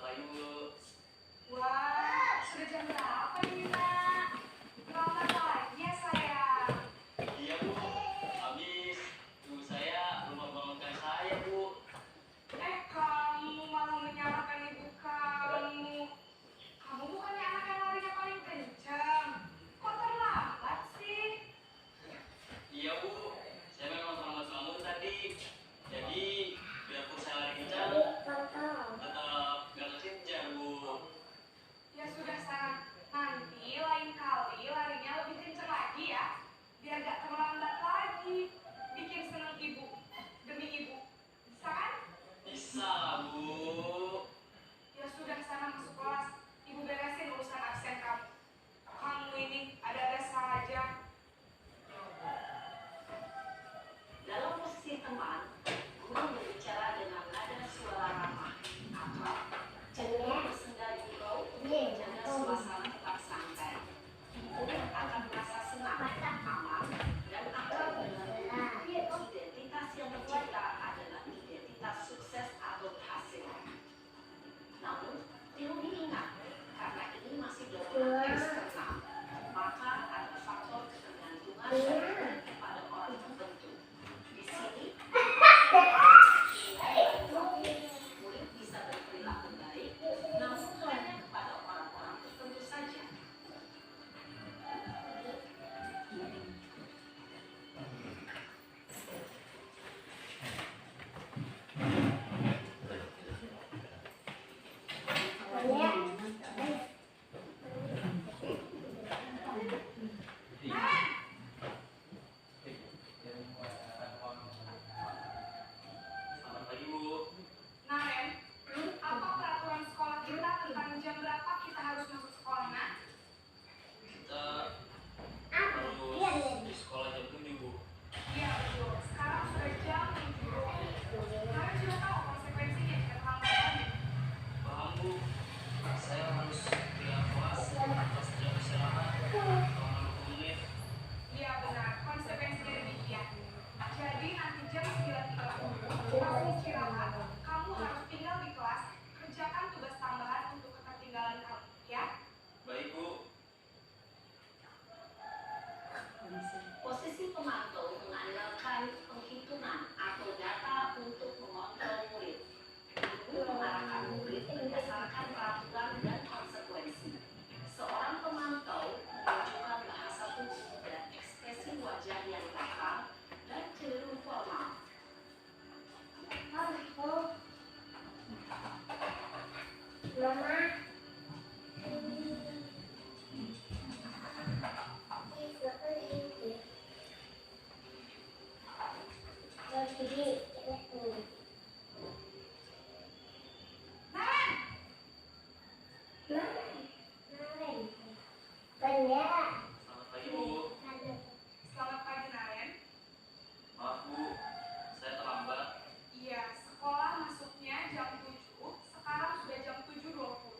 pagi, Bu. Wah, sudah jam berapa ini, Nak? Terlambat lagi ya, sayang. Iya, Bu. Habis ibu saya belum membangunkan saya, Bu. Kamu malah menyalahkan ibu kamu. Kamu bukannya anak yang larinya paling kencang. Kok terlambat sih? Iya, Bu. Saya memang terlambat bangun tadi. Jadi, biarpun saya lari kencang, tetap gak kekejar, Bu. Ya sudah, sana. Nanti lain kali larinya lebih kencang lagi ya. Biar gak terlambat lagi. Bikin seneng ibu. Demi ibu. Bisa kan? Bisa, Bu. Ya sudah, sana masuk kelas. Ibu beresin urusan absen kamu. Kamu ini ada-ada saja. Dalam posisi teman, guru berbicara dengan nada suara ramah, akrab, cenderung bersenda gurau untuk menjaga suasana tetap santai. Dan akan merasa senang, aman, dan akrab dengan guru. Identitas yang tercipta adalah identitas sukses atau berhasil. Namun, perlu diingat, karena ini masih dorongan eksternal, maka ada faktor ketergantungan dan bergantung pada orang tertentu. Di sini, murid bisa berperilaku baik, namun hanya kepada orang-orang tertentu saja. Selamat pagi, Bu. Naren, apa peraturan sekolah kita tentang jam berapa kita harus masuk sekolah, Nak? Kita harus di sekolah jam 7, Bu. Iya, betul. Sekarang sudah jam 7. Naren sudah tahu konsekuensinya jika terlambat. Paham, Bu. Saya harus pindah kelas atas jam istirahat selama 20 menit. Iya, benar. Konsekuensinya demikian. Jadi nanti jam 9.30, pas istirahat, kamu harus tinggal di kelas, kerjakan tugas tambahan untuk ketertinggalan kamu, ya? Baik, Bu. Posisi pemantau mengandalkan penghitungan atau data untuk mengontrol murid. Guru mengarahkan murid berdasarkan peraturan dan konsekuensi. Seorang pemantau menunjukkan bahasa tubuh dan ekspresi wajah yang netral dan cenderung formal. Selamat pagi, Bu. Selamat pagi, Naren. Maaf, Bu. Saya terlambat. Iya, sekolah masuknya jam 7, sekarang sudah jam 7.20.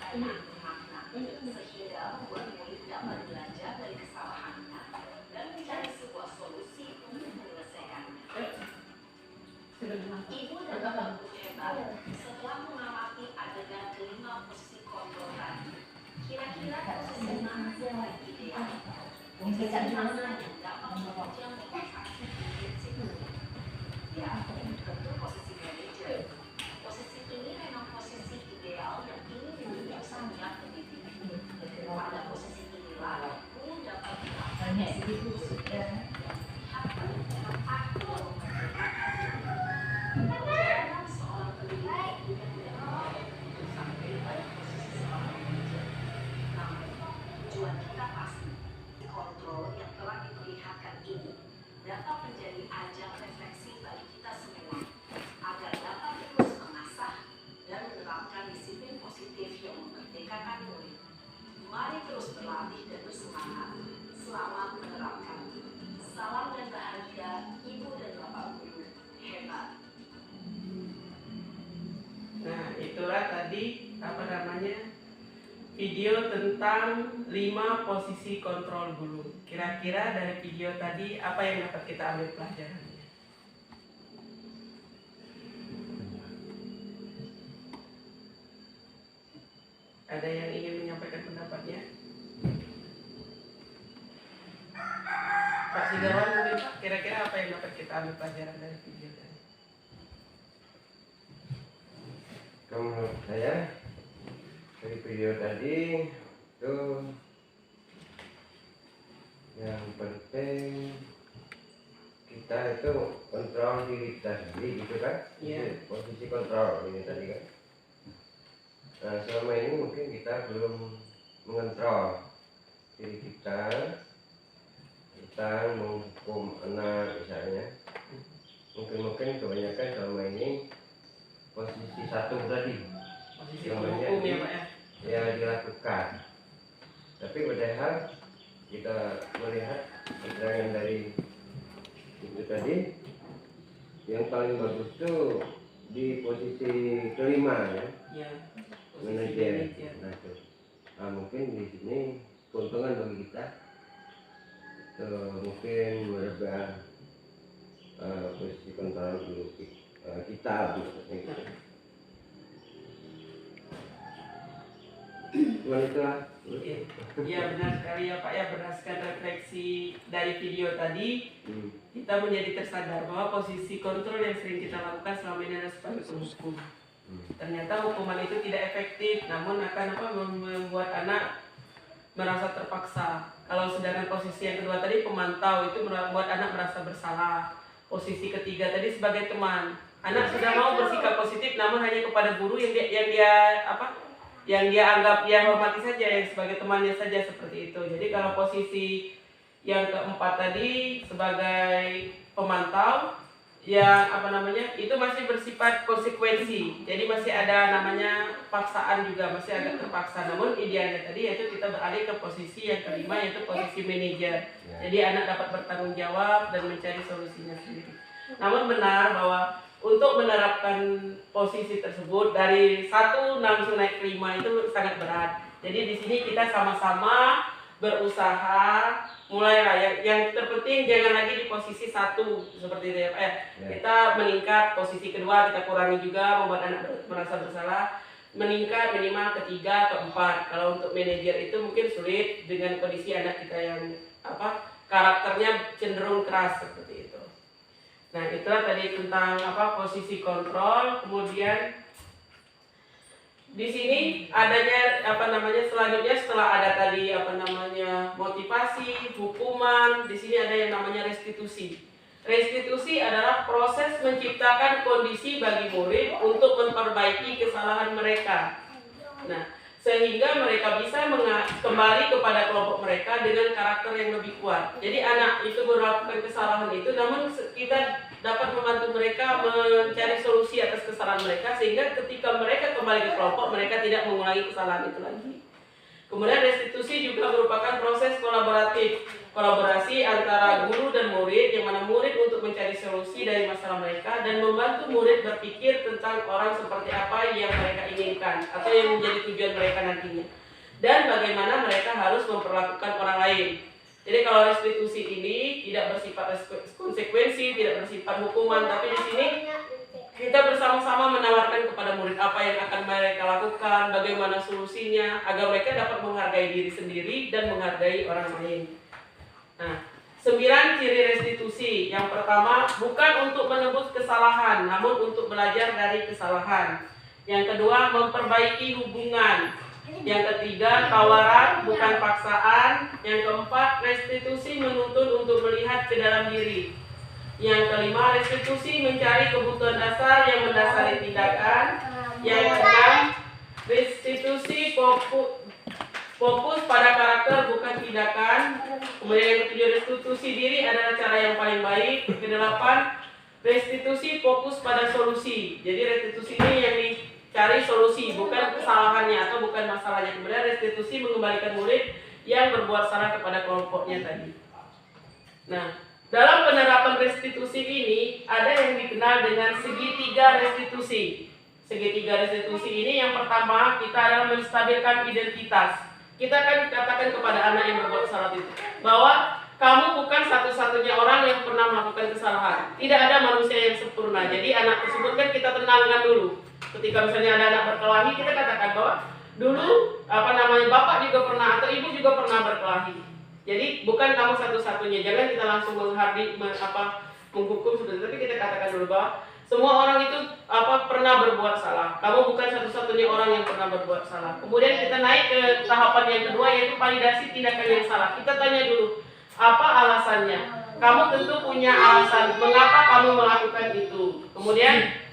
yang bermakna, sehingga membuat murid dapat belajar dari kesalahannya dan mencari sebuah solusi untuk menyelesaikannya. Ibu dan bapak guru hebat, setelah mengamati adegan kelima posisi kontrol tadi, kira-kira posisi mana yang ideal? Posisi mana yang dapat menunjang motivasi prinsip ini? Ya, tentu posisi manajer. Posisi ini memang posisi ideal yang ingin menunjuk sang niat pendidik. Pada posisi inilah guru dapat melakukan eksekusi yang pihak pendidik aktif jangan seorang pendidik juga tidak boleh untuk sampai pada posisi seorang manajer. Namun, tujuan kita pasti kontrol yang telah diperlihatkan ini dapat menjadi ajang refleksi bagi kita semua agar dapat terus mengasah dan menerapkan disiplin positif yang memerdekakan murid. Mari terus berlatih dan bersemangat. Selamat menerapkan. Salam dan bahagia Ibu dan Bapak Guru hebat. Nah, itulah tadi video tentang 5 posisi kontrol guru. Kira-kira dari video tadi apa yang dapat kita ambil pelajarannya? Ada yang ingin menyampaikan pendapatnya? Pak Sidawan mungkin Pak, kira-kira apa yang dapat kita ambil pelajaran dari video tadi? Kalau menurut saya dari video tadi itu yang penting kita itu kontrol diri kita sendiri gitu kan. Iya. Posisi kontrol ini tadi kan. Nah, selama ini mungkin kita belum mengontrol diri kita menghukum anak misalnya. Mungkin kebanyakan selama ini posisi satu tadi Posisi yang penghukum ya Pak ya? ya dilakukan. Tapi padahal kita melihat keterangan dari itu tadi, yang paling bagus tuh di posisi kelima ya, Iya. manajer. Nah, tuh. Nah, mungkin di sini keuntungan bagi kita mungkin merubah posisi kontrol dulu kita gitu. Cuman itulah. Iya benar sekali ya Pak ya, berdasarkan refleksi dari video tadi kita menjadi tersadar bahwa posisi kontrol yang sering kita lakukan selama ini adalah sebagai penghukum. Ternyata hukuman itu tidak efektif, namun akan membuat anak merasa terpaksa. Kalau sedangkan posisi yang kedua tadi pemantau itu membuat anak merasa bersalah. Posisi ketiga tadi sebagai teman, anak sudah mau bersikap positif namun hanya kepada guru yang dia anggap dia hormati saja, yang sebagai temannya saja seperti itu. Jadi kalau posisi yang keempat tadi sebagai pemantau yang itu masih bersifat konsekuensi. Jadi masih ada namanya paksaan juga, masih agak terpaksa. Namun idealnya tadi yaitu kita beralih ke posisi yang kelima yaitu posisi manajer. Jadi anak dapat bertanggung jawab dan mencari solusinya sendiri. Namun benar bahwa untuk menerapkan posisi tersebut dari 1 langsung naik ke 5 itu sangat berat. Jadi di sini kita sama-sama berusaha mulailah yang terpenting jangan lagi di posisi 1 seperti itu ya. Kita meningkat posisi kedua, kita kurangi juga membuat anak merasa bersalah, meningkat minimal ke 3 atau 4. Kalau untuk manajer itu mungkin sulit dengan kondisi anak kita yang karakternya cenderung keras seperti itu. Nah, itulah tadi tentang posisi kontrol. Kemudian di sini adanya selanjutnya setelah ada tadi motivasi, hukuman, di sini ada yang namanya restitusi. Restitusi adalah proses menciptakan kondisi bagi murid untuk memperbaiki kesalahan mereka. Nah, sehingga mereka bisa kembali kepada kelompok mereka dengan karakter yang lebih kuat. Jadi anak itu melakukan kesalahan itu, namun kita dapat membantu mereka mencari solusi atas kesalahan mereka, sehingga ketika mereka kembali ke kelompok mereka tidak mengulangi kesalahan itu lagi. Kemudian restitusi juga merupakan proses kolaborasi antara guru dan murid, yang mana murid untuk mencari solusi dari masalah mereka dan membantu murid berpikir tentang orang seperti apa yang mereka inginkan atau yang menjadi tujuan mereka nantinya, dan bagaimana mereka harus memperlakukan orang lain. Jadi kalau restitusi ini tidak bersifat konsekuensi, tidak bersifat hukuman, tapi di sini kita bersama-sama menawarkan kepada murid apa yang akan mereka lakukan, bagaimana solusinya, agar mereka dapat menghargai diri sendiri dan menghargai orang lain. Nah, 9 ciri restitusi. Yang pertama, bukan untuk menebus kesalahan, namun untuk belajar dari kesalahan. Yang kedua, memperbaiki hubungan. Yang ketiga, tawaran, bukan paksaan. Yang keempat, restitusi menuntun untuk melihat ke dalam diri. Yang kelima, restitusi mencari kebutuhan dasar yang mendasari tindakan. Yang keenam, restitusi fokus pada karakter bukan tindakan. Kemudian yang ketujuh, restitusi diri adalah cara yang paling baik. Kedelapan, restitusi fokus pada solusi. Jadi restitusi ini yang dicari solusi, bukan kesalahannya atau bukan masalahnya. Kemudian restitusi mengembalikan murid yang berbuat salah kepada kelompoknya tadi. Nah, dalam penerapan restitusi ini ada yang dikenal dengan segitiga restitusi. Segitiga restitusi ini yang pertama kita adalah menstabilkan identitas. Kita akan katakan kepada anak yang berbuat salah itu bahwa kamu bukan satu-satunya orang yang pernah melakukan kesalahan. Tidak ada manusia yang sempurna. Jadi anak tersebut kan kita tenangkan dulu. Ketika misalnya ada anak berkelahi, kita katakan bahwa dulu bapak juga pernah atau ibu juga pernah berkelahi. Jadi bukan kamu satu-satunya, jangan kita langsung menghukum seperti itu, tapi kita katakan dulu bahwa semua orang itu pernah berbuat salah. Kamu bukan satu-satunya orang yang pernah berbuat salah. Kemudian kita naik ke tahapan yang kedua, yaitu validasi tindakan yang salah. Kita tanya dulu, apa alasannya? Kamu tentu punya alasan mengapa kamu melakukan itu. Kemudian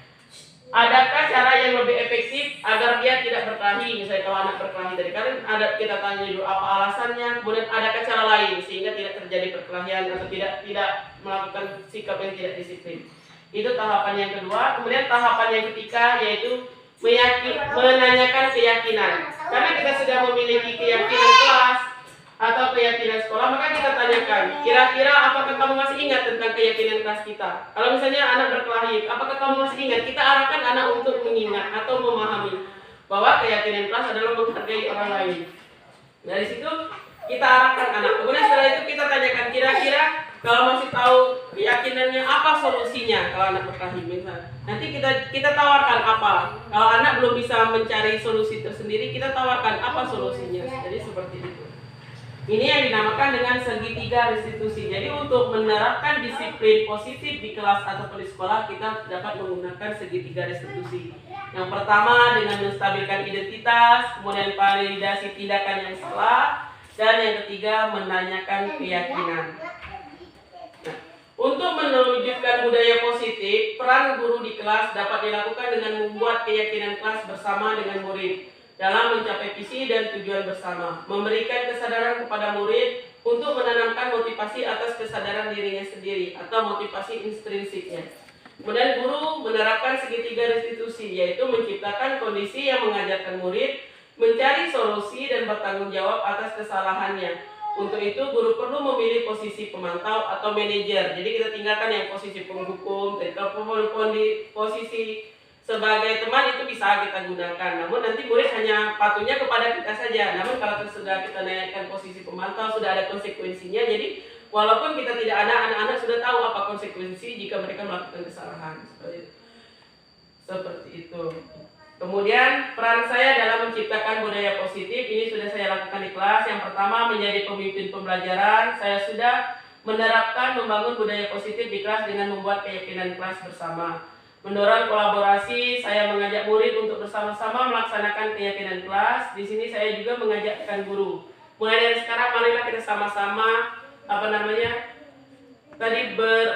adakah cara yang lebih efektif agar dia tidak berkelahi? Misalnya kalau anak berkelahi tadi kan kita tanya dulu apa alasannya, kemudian adakah cara lain sehingga tidak terjadi perkelahian atau tidak melakukan sikap yang tidak disiplin. Itu tahapan yang kedua. Kemudian tahapan yang ketiga yaitu menanyakan keyakinan. Karena kita sudah memiliki keyakinan kelas atau keyakinan sekolah, maka kita tanyakan, kira-kira apakah kamu masih ingat tentang keyakinan kelas kita? Kalau misalnya anak berkelahi, apakah kamu masih ingat? Kita arahkan anak untuk mengingat atau memahami bahwa keyakinan kelas adalah menghargai orang lain. Dari situ kita arahkan anak. Kemudian setelah itu kita tanyakan, kira-kira kalau masih tahu keyakinannya, apa solusinya kalau anak berkelahi misalnya. Nanti kita tawarkan apa. Kalau anak belum bisa mencari solusi tersendiri, kita tawarkan apa solusinya. Jadi seperti itu. Ini yang dinamakan dengan segitiga restitusi. Jadi untuk menerapkan disiplin positif di kelas ataupun di sekolah, kita dapat menggunakan segitiga restitusi. Yang pertama dengan menstabilkan identitas, kemudian validasi tindakan yang salah, dan yang ketiga menanyakan keyakinan. Nah, untuk mewujudkan budaya positif, peran guru di kelas dapat dilakukan dengan membuat keyakinan kelas bersama dengan murid dalam mencapai visi dan tujuan bersama, memberikan kesadaran kepada murid untuk menanamkan motivasi atas kesadaran dirinya sendiri atau motivasi intrinsiknya. Kemudian guru menerapkan segitiga restitusi, yaitu menciptakan kondisi yang mengajarkan murid mencari solusi dan bertanggung jawab atas kesalahannya. Untuk itu guru perlu memilih posisi pemantau atau manajer. Jadi kita tinggalkan yang posisi penghukum, kalau di posisi sebagai teman itu bisa kita gunakan, namun nanti murid hanya patuhnya kepada kita saja. Namun kalau sudah kita naikkan posisi pemantau, sudah ada konsekuensinya. Jadi walaupun kita tidak ada, anak-anak sudah tahu apa konsekuensi jika mereka melakukan kesalahan. Seperti itu. Kemudian peran saya dalam menciptakan budaya positif ini sudah saya lakukan di kelas. Yang pertama menjadi pemimpin pembelajaran. Saya sudah menerapkan membangun budaya positif di kelas dengan membuat keyakinan kelas bersama. Mendorong kolaborasi, saya mengajak murid untuk bersama-sama melaksanakan keyakinan kelas. Di sini saya juga mengajakkan guru. Mulai dari sekarang marilah kita sama-sama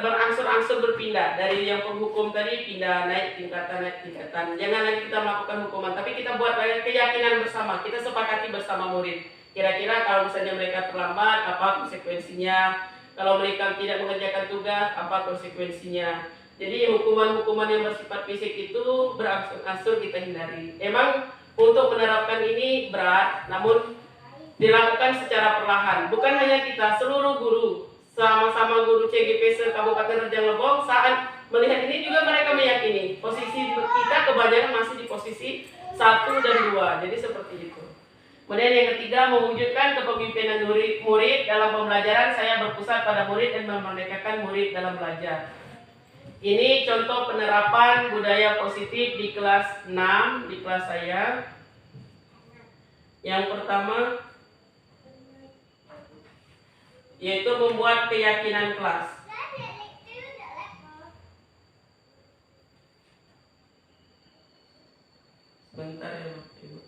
berangsur-angsur berpindah dari yang penghukum tadi, pindah naik tingkatan. Jangan lagi kita melakukan hukuman, tapi kita buat keyakinan bersama. Kita sepakati bersama murid. Kira-kira kalau misalnya mereka terlambat, apa konsekuensinya? Kalau mereka tidak mengerjakan tugas, apa konsekuensinya? Jadi hukuman-hukuman yang bersifat fisik itu berangsur-angsur kita hindari. Emang untuk menerapkan ini berat, namun dilakukan secara perlahan. Bukan hanya kita, seluruh guru, sama-sama guru CGP Kabupaten Rejang Lebong saat melihat ini juga mereka meyakini posisi kita kebanyakan masih di posisi 1 dan 2. Jadi seperti itu. Kemudian yang ketiga, mewujudkan kepemimpinan murid dalam pembelajaran. Saya berpusat pada murid dan memerdekakan murid dalam belajar. Ini contoh penerapan budaya positif di kelas 6 di kelas saya. Yang pertama yaitu membuat keyakinan kelas. Bentar ya Ibu.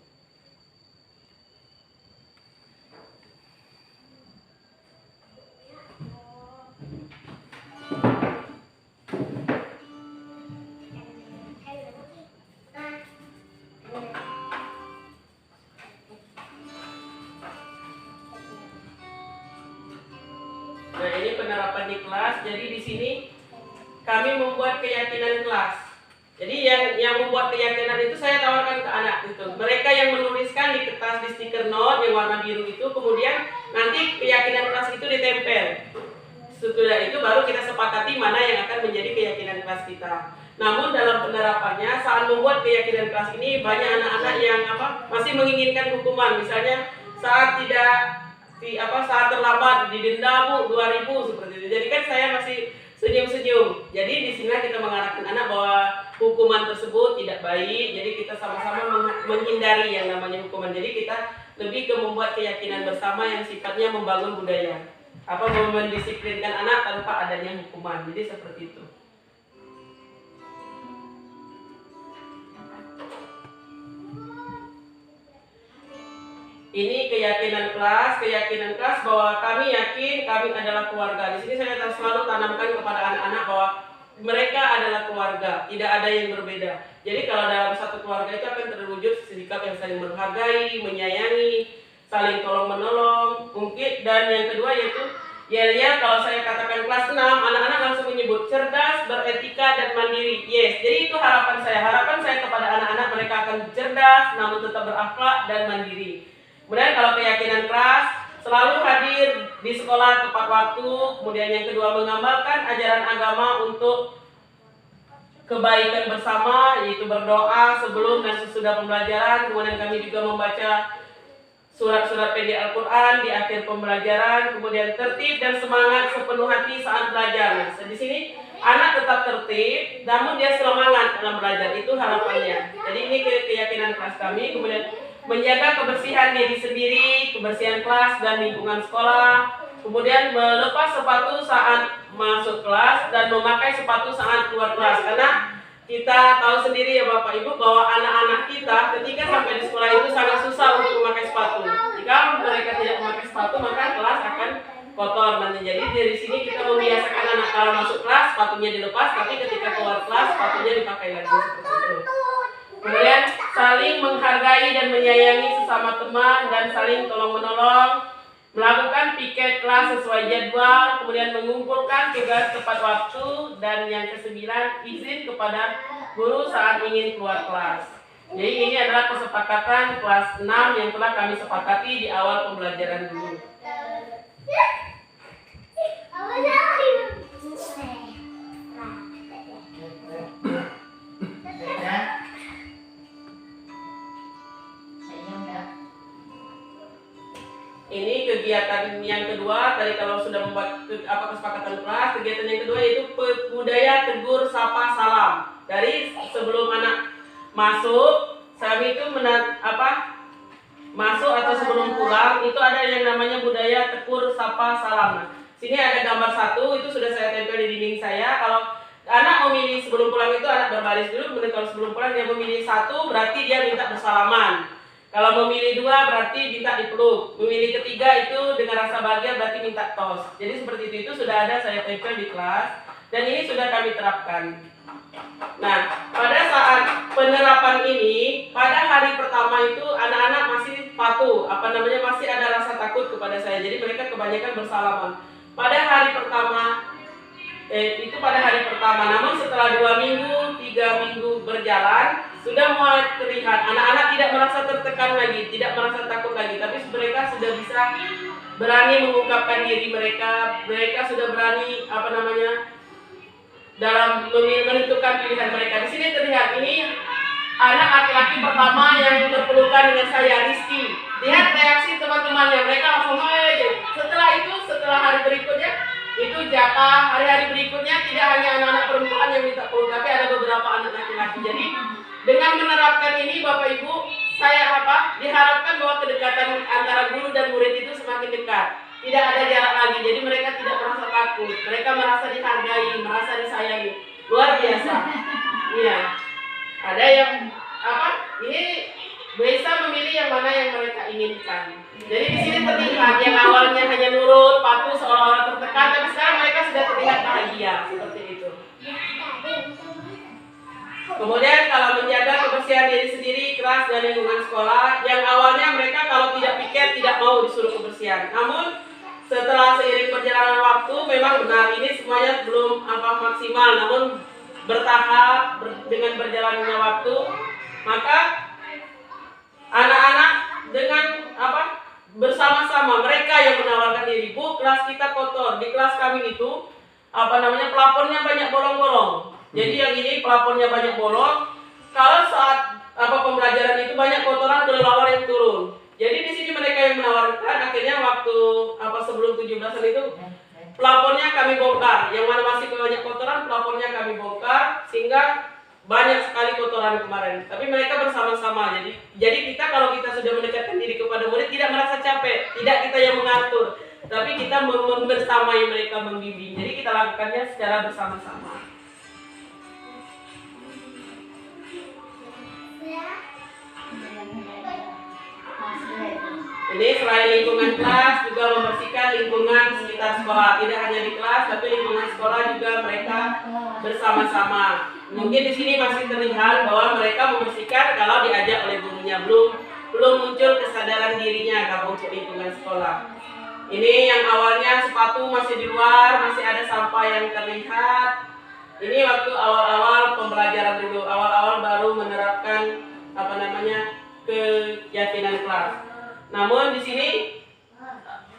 Nah, ini penerapan di kelas. Jadi di sini kami membuat keyakinan kelas. Jadi yang membuat keyakinan itu saya tawarkan ke anak itu. Mereka yang menuliskan di kertas di stiker note yang warna biru itu, kemudian nanti keyakinan kelas itu ditempel. Setelah itu baru kita sepakati mana yang akan menjadi keyakinan kelas kita. Namun dalam penerapannya saat membuat keyakinan kelas ini banyak anak-anak yang masih menginginkan hukuman. Misalnya saat saat terlambat didenda Bu 2.000 seperti itu. Jadi kan saya masih senyum-senyum. Jadi di sini kita mengarahkan anak bahwa hukuman tersebut tidak baik. Jadi kita sama-sama menghindari yang namanya hukuman. Jadi kita lebih ke membuat keyakinan bersama yang sifatnya membangun budaya. Mendisiplinkan anak tanpa adanya hukuman. Jadi seperti itu. Ini keyakinan kelas bahwa kami yakin kami adalah keluarga. Di sini saya selalu tanamkan kepada anak-anak bahwa mereka adalah keluarga, tidak ada yang berbeda. Jadi kalau dalam satu keluarga itu akan terwujud sikap yang saling menghargai, menyayangi, saling tolong-menolong, mungkin. Dan yang kedua yaitu kalau saya katakan kelas 6, anak-anak langsung menyebut cerdas, beretika, dan mandiri. Yes, jadi itu harapan saya. Harapan saya kepada anak-anak mereka akan cerdas, namun tetap berakhlak dan mandiri. Kemudian kalau keyakinan kelas, selalu hadir di sekolah tepat waktu. Kemudian yang kedua, mengamalkan ajaran agama untuk kebaikan bersama, yaitu berdoa sebelum dan sesudah pembelajaran. Kemudian kami juga membaca surat-surat PDF Al-Quran di akhir pembelajaran. Kemudian tertib dan semangat sepenuh hati saat belajar. Nah, di sini anak tetap tertib, namun dia semangat dalam belajar. Itu harapannya. Jadi ini keyakinan kelas kami. Kemudian menjaga kebersihan diri sendiri, kebersihan kelas dan lingkungan sekolah. Kemudian melepas sepatu saat masuk kelas dan memakai sepatu saat keluar kelas. Karena kita tahu sendiri ya Bapak Ibu bahwa anak-anak kita ketika sampai di sekolah itu sangat susah untuk memakai sepatu. Jika mereka tidak memakai sepatu maka kelas akan kotor nanti. Jadi dari sini kita membiasakan anak kalau masuk kelas sepatunya dilepas, tapi ketika keluar kelas sepatunya dipakai lagi seperti itu. Kemudian saling menghargai dan menyayangi sesama teman dan saling tolong-menolong, melakukan piket kelas sesuai jadwal, kemudian mengumpulkan tugas tepat waktu, dan yang ke-9, izin kepada guru saat ingin keluar kelas. Jadi ini adalah kesepakatan kelas 6 yang telah kami sepakati di awal pembelajaran dulu. Ini kegiatan yang kedua, tadi kalau sudah membuat kesepakatan kelas, kegiatan yang kedua yaitu budaya tegur sapa salam. Dari sebelum anak masuk, kami itu masuk atau sebelum pulang itu ada yang namanya budaya tegur sapa salam. Nah, sini ada gambar satu, itu sudah saya tempel di dinding saya. Kalau anak memilih sebelum pulang itu anak berbaris dulu, kemudian kalau sebelum pulang dia memilih satu, berarti dia minta bersalaman. Kalau memilih 2 berarti minta dipeluk. Memilih ketiga itu dengan rasa bahagia berarti minta tos. Jadi seperti itu sudah ada saya tempel di kelas. Dan ini sudah kami terapkan. Nah, pada saat penerapan ini, pada hari pertama itu anak-anak masih patuh. Masih ada rasa takut kepada saya. Jadi mereka kebanyakan bersalaman. Pada hari pertama, namun setelah 2 minggu, 3 minggu berjalan, sudah mulai terlihat anak-anak tidak merasa tertekan lagi, tidak merasa takut lagi, tapi mereka sudah bisa bisa berani mengungkapkan diri mereka. Mereka sudah berani dalam menentukan pilihan mereka. Di sini terlihat ini anak laki-laki pertama yang berpelukan dengan saya, Rizky. Lihat reaksi teman-temannya, mereka langsung aja. Setelah hari berikutnya itu Jaka, hari-hari berikutnya tidak hanya anak-anak perempuan yang minta peluk, tapi ada beberapa anak laki-laki. Jadi dengan menerapkan ini Bapak Ibu, diharapkan bahwa kedekatan antara guru dan murid itu semakin dekat. Tidak ada jarak lagi, jadi mereka tidak merasa takut. Mereka merasa dihargai, merasa disayangi. Luar biasa. Iya. Ada yang ini bisa memilih yang mana yang mereka inginkan. Jadi di sini terlihat yang awalnya hanya nurut, patuh, seolah-olah tertekan, tapi sekarang mereka sudah terlihat bahagia seperti itu. Kemudian kalau menjaga kebersihan diri sendiri, kelas dan lingkungan sekolah, yang awalnya mereka kalau tidak piket tidak mau disuruh kebersihan. Namun setelah seiring perjalanan waktu, memang benar ini semuanya belum maksimal, namun bertahap dengan berjalannya waktu, maka anak-anak dengan bersama-sama mereka yang menawarkan diri, Bu, kelas kita kotor, di kelas kami itu plafonnya banyak bolong-bolong. Jadi yang ini plafonnya banyak bolong. Kalau saat pembelajaran itu banyak kotoran kelelawar yang turun. Jadi di sini mereka yang menawarkan, akhirnya waktu sebelum 17-an itu plafonnya kami bongkar. Yang mana masih banyak kotoran, plafonnya kami bongkar sehingga banyak sekali kotoran kemarin. Tapi mereka bersama-sama. Jadi kita kalau kita sudah mendekatkan diri kepada murid tidak merasa capek, tidak kita yang mengatur, tapi kita bersamai mereka, membimbing. Jadi kita lakukannya secara bersama-sama. Ini selain lingkungan kelas juga membersihkan lingkungan sekitar sekolah. Tidak hanya di kelas, tapi lingkungan sekolah juga mereka bersama-sama. Mungkin di sini masih terlihat bahwa mereka membersihkan kalau diajak oleh gurunya. Belum muncul kesadaran dirinya kalau untuk lingkungan sekolah. Ini yang awalnya sepatu masih di luar, masih ada sampah yang terlihat. Ini waktu awal-awal pembelajaran dulu, awal-awal baru menerapkan keyakinan kelas. Namun di sini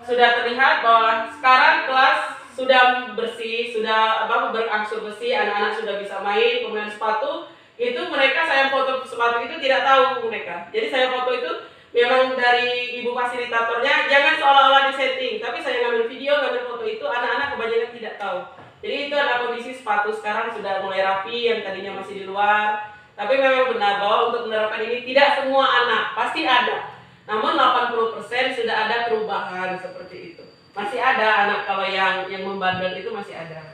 sudah terlihat bahwa sekarang kelas sudah bersih, sudah berangsur bersih, anak-anak sudah bisa main. Kemudian sepatu itu saya foto sepatu itu tidak tahu mereka. Jadi saya foto itu memang dari ibu fasilitatornya, jangan seolah-olah disetting, tapi saya ngambil video, ngambil foto itu, anak-anak kebanyakan tidak tahu. Jadi itu adalah kondisi sepatu sekarang sudah mulai rapi, yang tadinya masih di luar. Tapi memang benar bahwa untuk menerapkan ini tidak semua anak, pasti ada. Namun 80% sudah ada perubahan seperti itu. Masih ada anak kalau yang membandel itu masih ada.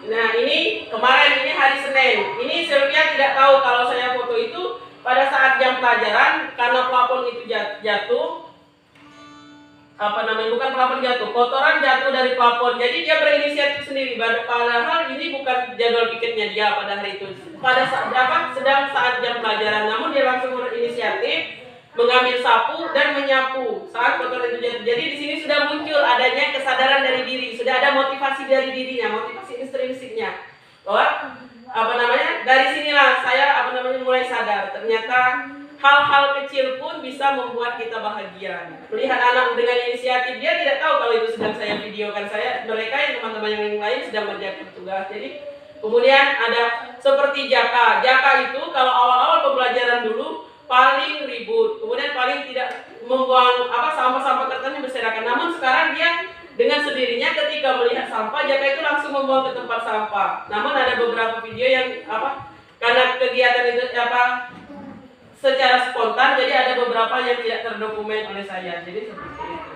Nah ini kemarin, ini hari Senin. Ini Sylvia tidak tahu kalau saya foto itu pada saat jam pelajaran, karena plafon itu jatuh. Bukan plafon jatuh, kotoran jatuh dari plafon. Jadi dia berinisiatif sendiri. Padahal ini bukan jadwal piketnya dia pada hari itu. Pada saat sedang saat jam pelajaran, namun dia langsung berinisiatif mengambil sapu dan menyapu saat kotoran itu jatuh. Jadi di sini sudah muncul adanya kesadaran dari diri, sudah ada motivasi dari dirinya, motivasi intrinstiknya. Bahwa dari sinilah saya mulai sadar ternyata hal-hal kecil pun bisa membuat kita bahagia. Melihat anak dengan inisiatif, dia tidak tahu kalau itu sedang saya videokan. Mereka yang teman-teman yang lain sedang mengerjakan tugas. Jadi kemudian ada seperti Jaka. Jaka itu kalau awal-awal pembelajaran dulu paling ribut, kemudian paling tidak membuang sampah-sampah kertasnya berserakan. Namun sekarang dia dengan sendirinya ketika melihat sampah, Jaka itu langsung membuang ke tempat sampah. Namun ada beberapa video yang karena kegiatan itu secara spontan, jadi ada beberapa yang tidak terdokumen oleh saya. Jadi seperti itu.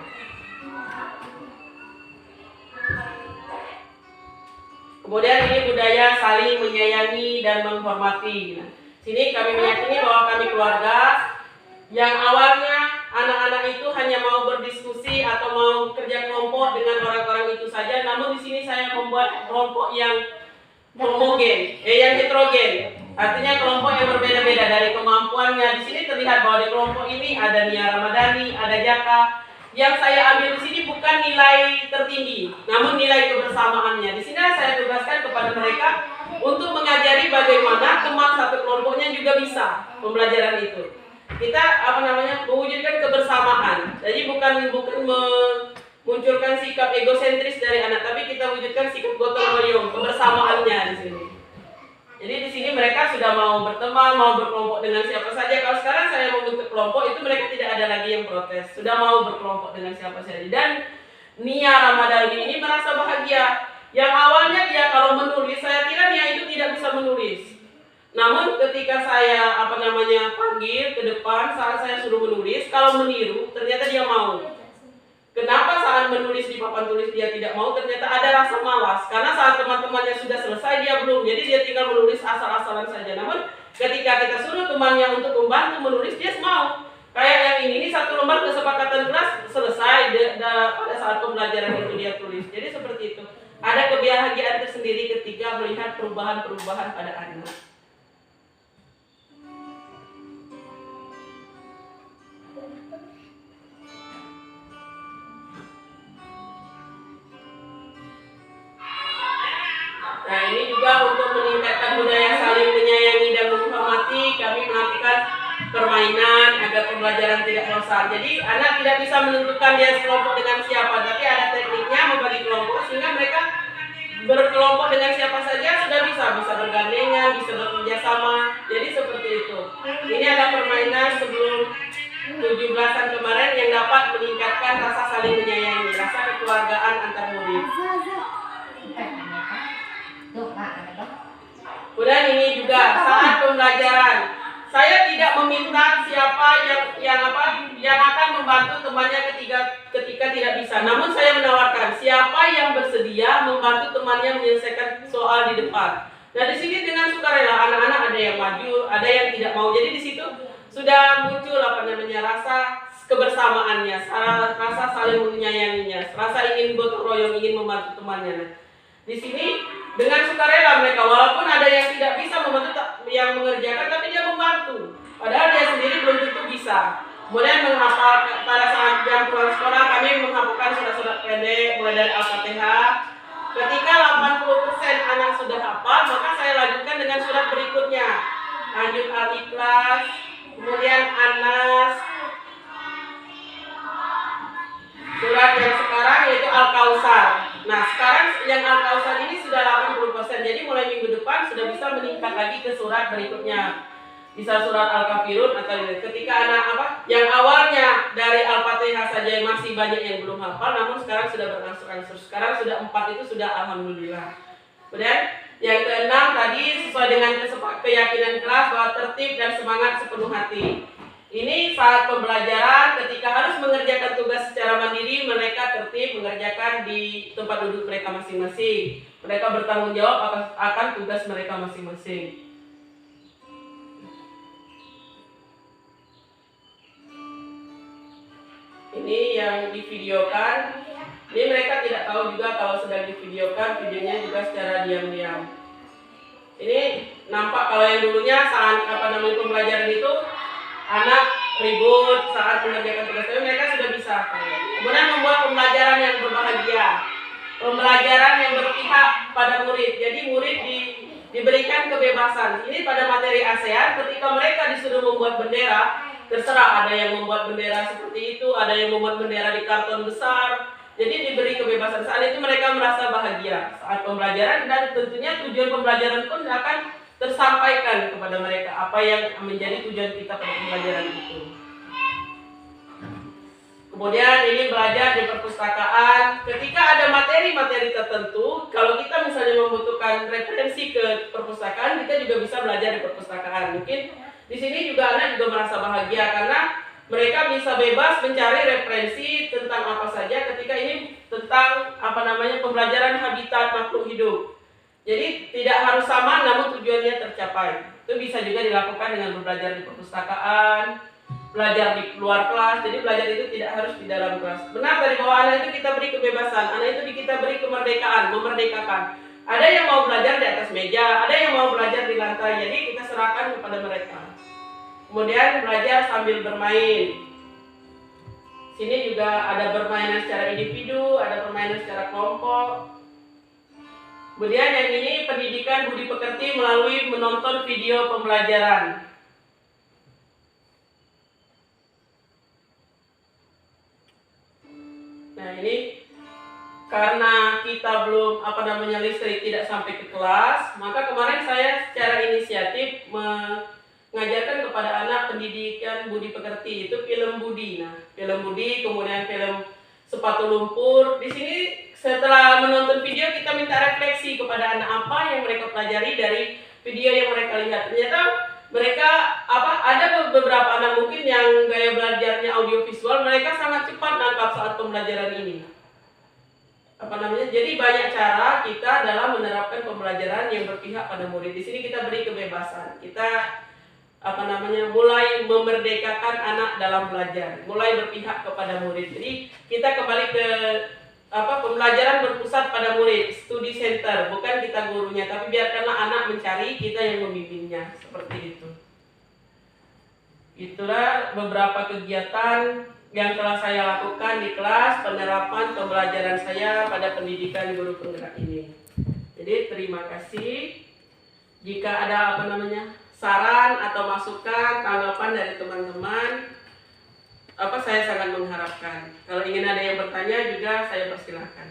Kemudian ini budaya saling menyayangi dan menghormati. Sini kami meyakini bahwa kami keluarga yang awalnya anak-anak itu hanya mau berdiskusi atau mau kerja kelompok dengan orang-orang itu saja. Namun di sini saya membuat kelompok yang homogen, yang heterogen. Artinya kelompok yang berbeda-beda dari kemampuannya. Di sini terlihat bahwa di kelompok ini ada Nia Ramadhani, ada Jaka. Yang saya ambil di sini bukan nilai tertinggi, namun nilai kebersamaannya. Di sini saya tugaskan kepada mereka untuk mengajari bagaimana teman satu kelompoknya juga bisa pembelajaran itu. kita mewujudkan kebersamaan. Jadi bukan memunculkan sikap egosentris dari anak, tapi kita wujudkan sikap gotong royong, kebersamaannya di sini. Jadi di sini mereka sudah mau berteman, mau berkelompok dengan siapa saja. Kalau sekarang saya membentuk kelompok, itu mereka tidak ada lagi yang protes, sudah mau berkelompok dengan siapa saja. Dan Nia Ramadhani ini merasa bahagia. Yang awalnya dia kalau menulis, saya kira Nia itu tidak bisa menulis. Namun ketika saya panggil ke depan saat saya suruh menulis, kalau meniru ternyata dia mau. Kenapa saat menulis di papan tulis dia tidak mau? Ternyata ada rasa malas. Karena saat teman-temannya sudah selesai dia belum. Jadi dia tinggal menulis asal-asalan saja. Namun ketika kita suruh temannya untuk membantu menulis, dia mau. Kayak yang ini satu lembar kesepakatan kelas selesai pada saat pembelajaran itu dia tulis. Jadi seperti itu. Ada kebahagiaan tersendiri ketika melihat perubahan-perubahan pada anak. Nah, ini juga untuk meningkatkan budaya saling menyayangi dan menghormati, kami melakukan permainan agar pembelajaran tidak bosan. Jadi anak tidak bisa menentukan dia sekelompok dengan siapa, tapi ada tekniknya membagi kelompok sehingga mereka berkelompok dengan siapa saja sudah bisa bergandengan, bisa bekerja sama. Jadi seperti itu. Ini ada permainan sebelum 17-an kemarin yang dapat meningkatkan rasa saling menyayangi, rasa kekeluargaan antar murid. Kemudian ini juga saat pembelajaran, saya tidak meminta siapa yang akan membantu temannya ketika tidak bisa. Namun saya menawarkan siapa yang bersedia membantu temannya menyelesaikan soal di depan. Nah di sini dengan sukarela anak-anak ada yang maju, ada yang tidak mau. Jadi di situ sudah muncul rasa kebersamaannya, rasa saling menyayanginya, rasa ingin gotong royong, ingin membantu temannya. Nah, di sini dengan sukarela mereka, walaupun ada yang tidak bisa membantu yang mengerjakan, tapi dia membantu. Padahal dia sendiri belum tentu bisa. Kemudian menghafal, pada saat jam pulang sekolah kami menghafalkan surat-surat pendek mulai dari Al-Fatihah. Ketika 80% anak sudah hafal, maka saya lanjutkan dengan surat berikutnya. Lanjut Al-Ikhlas, kemudian An-Nas. Surat yang sekarang yaitu Al-Kausar. Nah sekarang yang Al-Kausar ini sudah 80%, jadi mulai minggu depan sudah bisa meningkat lagi ke surat berikutnya. Bisa surat Al-Kafirun atau ketika anak yang awalnya dari Al-Fatihah saja masih banyak yang belum hafal, namun sekarang sudah berangsur-angsur. Sekarang sudah 4 itu sudah alhamdulillah. Kemudian yang keenam tadi sesuai dengan keyakinan kelas bahwa tertib dan semangat sepenuh hati. Ini saat pembelajaran ketika harus mengerjakan tugas secara mandiri, mereka tertib mengerjakan di tempat duduk mereka masing-masing. Mereka bertanggung jawab akan tugas mereka masing-masing. Ini yang divideokan. Ini mereka tidak tahu juga kalau sedang divideokan, videonya juga secara diam-diam. Ini nampak kalau yang dulunya saat pembelajaran itu anak ribut saat mengerjakan tugas, tapi mereka sudah bisa. Kemudian membuat pembelajaran yang berbahagia, pembelajaran yang berpihak pada murid. Jadi murid diberikan kebebasan. Ini pada materi ASEAN ketika mereka disuruh membuat bendera, terserah ada yang membuat bendera seperti itu, ada yang membuat bendera di karton besar. Jadi diberi kebebasan. Saat itu mereka merasa bahagia saat pembelajaran, dan tentunya tujuan pembelajaran pun akan tersampaikan kepada mereka apa yang menjadi tujuan kita pada pembelajaran itu. Kemudian ini belajar di perpustakaan. Ketika ada materi-materi tertentu, kalau kita misalnya membutuhkan referensi ke perpustakaan, kita juga bisa belajar di perpustakaan. Mungkin di sini juga anak juga merasa bahagia karena mereka bisa bebas mencari referensi tentang apa saja ketika ini tentang pembelajaran habitat makhluk hidup. Jadi tidak harus sama namun tujuannya tercapai. Itu bisa juga dilakukan dengan belajar di perpustakaan, belajar di luar kelas. Jadi belajar itu tidak harus di dalam kelas. Benar tadi bahwa anak itu kita beri kebebasan, anak itu kita beri kemerdekaan, memerdekakan. Ada yang mau belajar di atas meja, ada yang mau belajar di lantai. Jadi kita serahkan kepada mereka. Kemudian belajar sambil bermain. Sini juga ada permainan secara individu, ada permainan secara kelompok. Kemudian yang ini pendidikan budi pekerti melalui menonton video pembelajaran. Nah ini karena kita belum listrik tidak sampai ke kelas, maka kemarin saya secara inisiatif mengajarkan kepada anak pendidikan budi pekerti, itu film Budi. Nah, film Budi, kemudian film Sepatu Lumpur. Di sini setelah menonton video kita minta refleksi kepada anak apa yang mereka pelajari dari video yang mereka lihat. Ternyata mereka ada beberapa anak mungkin yang gaya belajarnya audiovisual, mereka sangat cepat nangkap saat pembelajaran ini. Jadi banyak cara kita dalam menerapkan pembelajaran yang berpihak pada murid. Di sini kita beri kebebasan. Kita mulai memerdekakan anak dalam belajar, mulai berpihak kepada murid. Jadi kita kembali ke pembelajaran berpusat pada murid, studi center, bukan kita gurunya, tapi biarkanlah anak mencari, kita yang membimbingnya, seperti itu. Itulah beberapa kegiatan yang telah saya lakukan di kelas penerapan pembelajaran saya pada pendidikan guru penggerak ini. Jadi terima kasih. Jika ada saran atau masukan, tanggapan dari teman-teman, saya sangat mengharapkan. Kalau ingin ada yang bertanya juga saya persilahkan.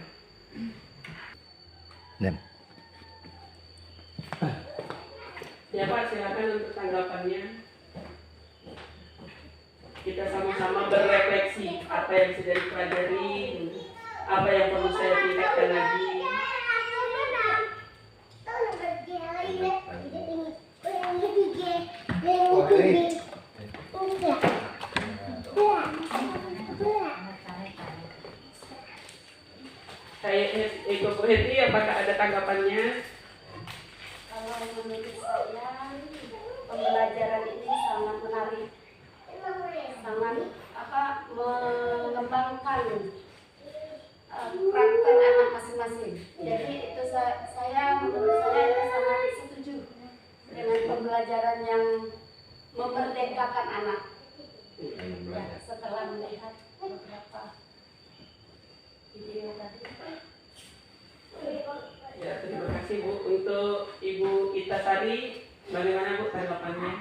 Ya Pak, silakan untuk tanggapannya. Kita sama-sama berefleksi apa yang sudah dipelajari, apa yang perlu saya tingkatkan lagi. Saya Eko Bu Heti, apakah ada tanggapannya? Kalau menurut saya pembelajaran ini sangat menarik, sangat mengembangkan karakter anak masing-masing. Jadi itu menurut saya itu sangat setuju dengan pembelajaran yang memerdekakan anak. Ya, setelah melihat beberapa video tadi. Ya, terima kasih Bu. Untuk Ibu Ita Sari, bagaimana Bu tanggapannya?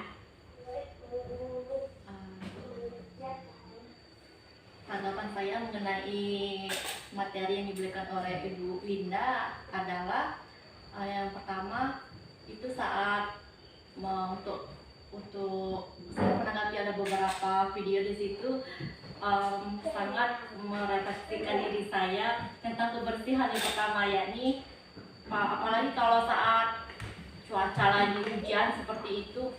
Tanggapan saya mengenai materi yang diberikan oleh Ibu Winda adalah yang pertama itu saat untuk saya menanggapi ada beberapa video di situ sangat merefleksikan diri saya tentang kebersihan yang pertama, yakni apalagi kalau saat cuaca lagi hujan seperti itu,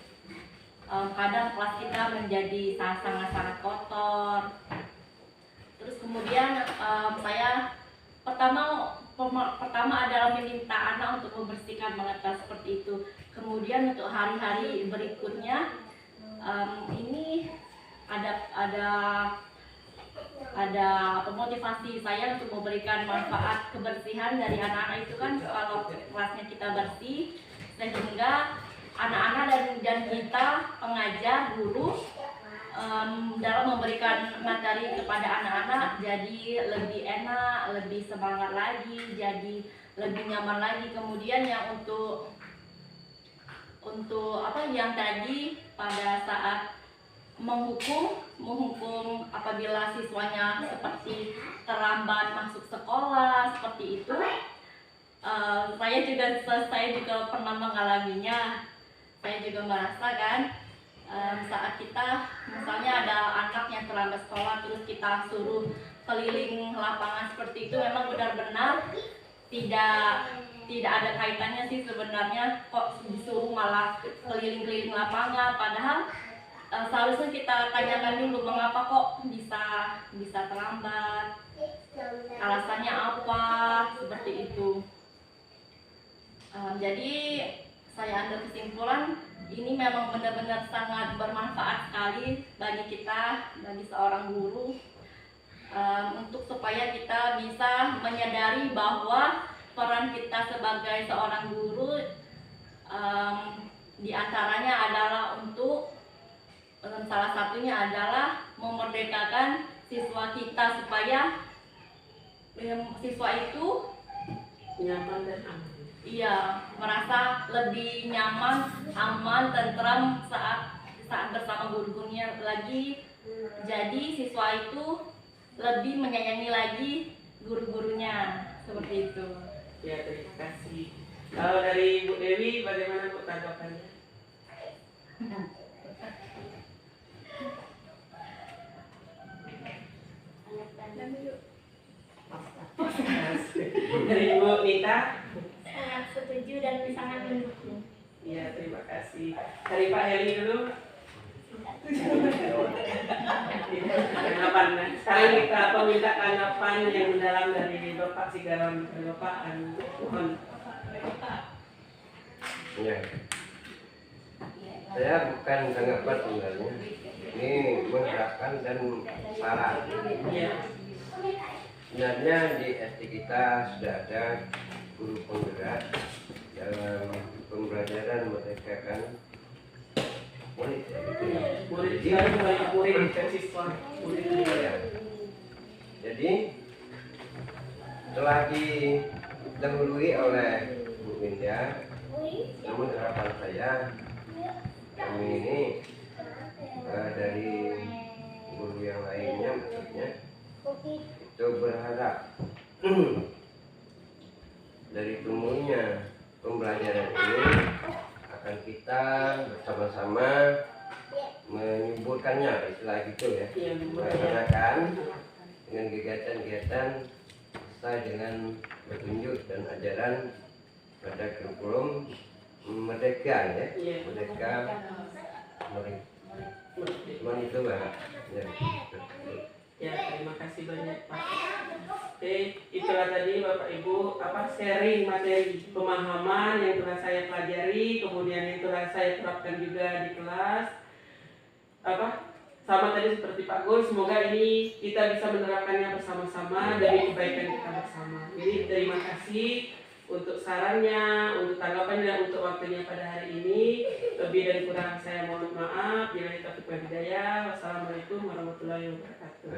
kadang kelas kita menjadi sangat-sangat kotor. Terus kemudian saya pertama adalah meminta anak untuk membersihkan kelas seperti itu. Kemudian untuk hari-hari berikutnya ini ada motivasi saya untuk memberikan manfaat kebersihan dari anak-anak itu kan, kalau kelasnya kita bersih sehingga anak-anak dan kita pengajar guru dalam memberikan materi kepada anak-anak jadi lebih enak, lebih semangat lagi, jadi lebih nyaman lagi. Kemudian yang untuk yang tadi pada saat menghukum apabila siswanya seperti terlambat masuk sekolah seperti itu, saya juga pernah mengalaminya. Saya juga merasakan saat kita misalnya ada anak yang terlambat sekolah terus kita suruh keliling lapangan seperti itu, memang benar-benar tidak ada kaitannya sih sebenarnya, kok disuruh malah keliling-keliling lapangan, padahal seharusnya kita tanyakan dulu mengapa kok bisa terlambat, alasannya apa, seperti itu. Jadi saya ambil kesimpulan ini memang benar-benar sangat bermanfaat sekali bagi kita, bagi seorang guru, untuk supaya kita bisa menyadari bahwa peran kita sebagai seorang guru diantaranya adalah untuk salah satunya adalah memerdekakan siswa kita supaya siswa itu Nyaman dan aman. iya, merasa lebih nyaman, aman, tentram saat bersama guru-gurunya lagi. Jadi siswa itu lebih menyayangi lagi guru-gurunya seperti itu. Ya, terima kasih. Kalau dari Bu Dewi, bagaimana Bu tanggapannya? Dari Bu Nita? Sangat setuju dan sangat mendukung. Iya, terima kasih. Dari Pak Heli dulu. Tanggapan. Sekarang kita minta tanggapan yang mendalam dari Bapak Sigarawan. Bapak, mohon. Ya. Saya bukan tanggapan sebenarnya. Ini mengharapkan dan saran. Iya. Sebenarnya di SD kita sudah ada guru penggerak dalam pembelajaran mereka kan murid ya, gitu ya. Murid sekarang banyak murid dan siswa. Murid Ya. Jadi telah didahului oleh Bu Winda, namun harapan saya kami ini dari guru yang lainnya maksudnya itu berharap dari tumbuhnya pembelajaran ini akan kita bersama-sama menyuburkannya, istilah gitu ya, melaksanakan dengan kegiatan-kegiatan sesuai dengan petunjuk dan ajaran pada kurikulum Merdeka ya, Merdeka Cuman itu Pak. Ya, terima kasih banyak Pak. Oke, itulah tadi Bapak Ibu sharing materi pemahaman yang telah saya pelajari, kemudian yang telah saya terapkan juga di kelas. Sama tadi seperti Pak Gus, semoga ini kita bisa menerapkannya bersama-sama demi kebaikan kita bersama. Jadi terima kasih untuk sarannya, untuk tanggapannya, untuk waktunya pada hari ini. Lebih dan kurang saya mohon maaf. Bila kita berhidayah. Wassalamualaikum warahmatullahi wabarakatuh.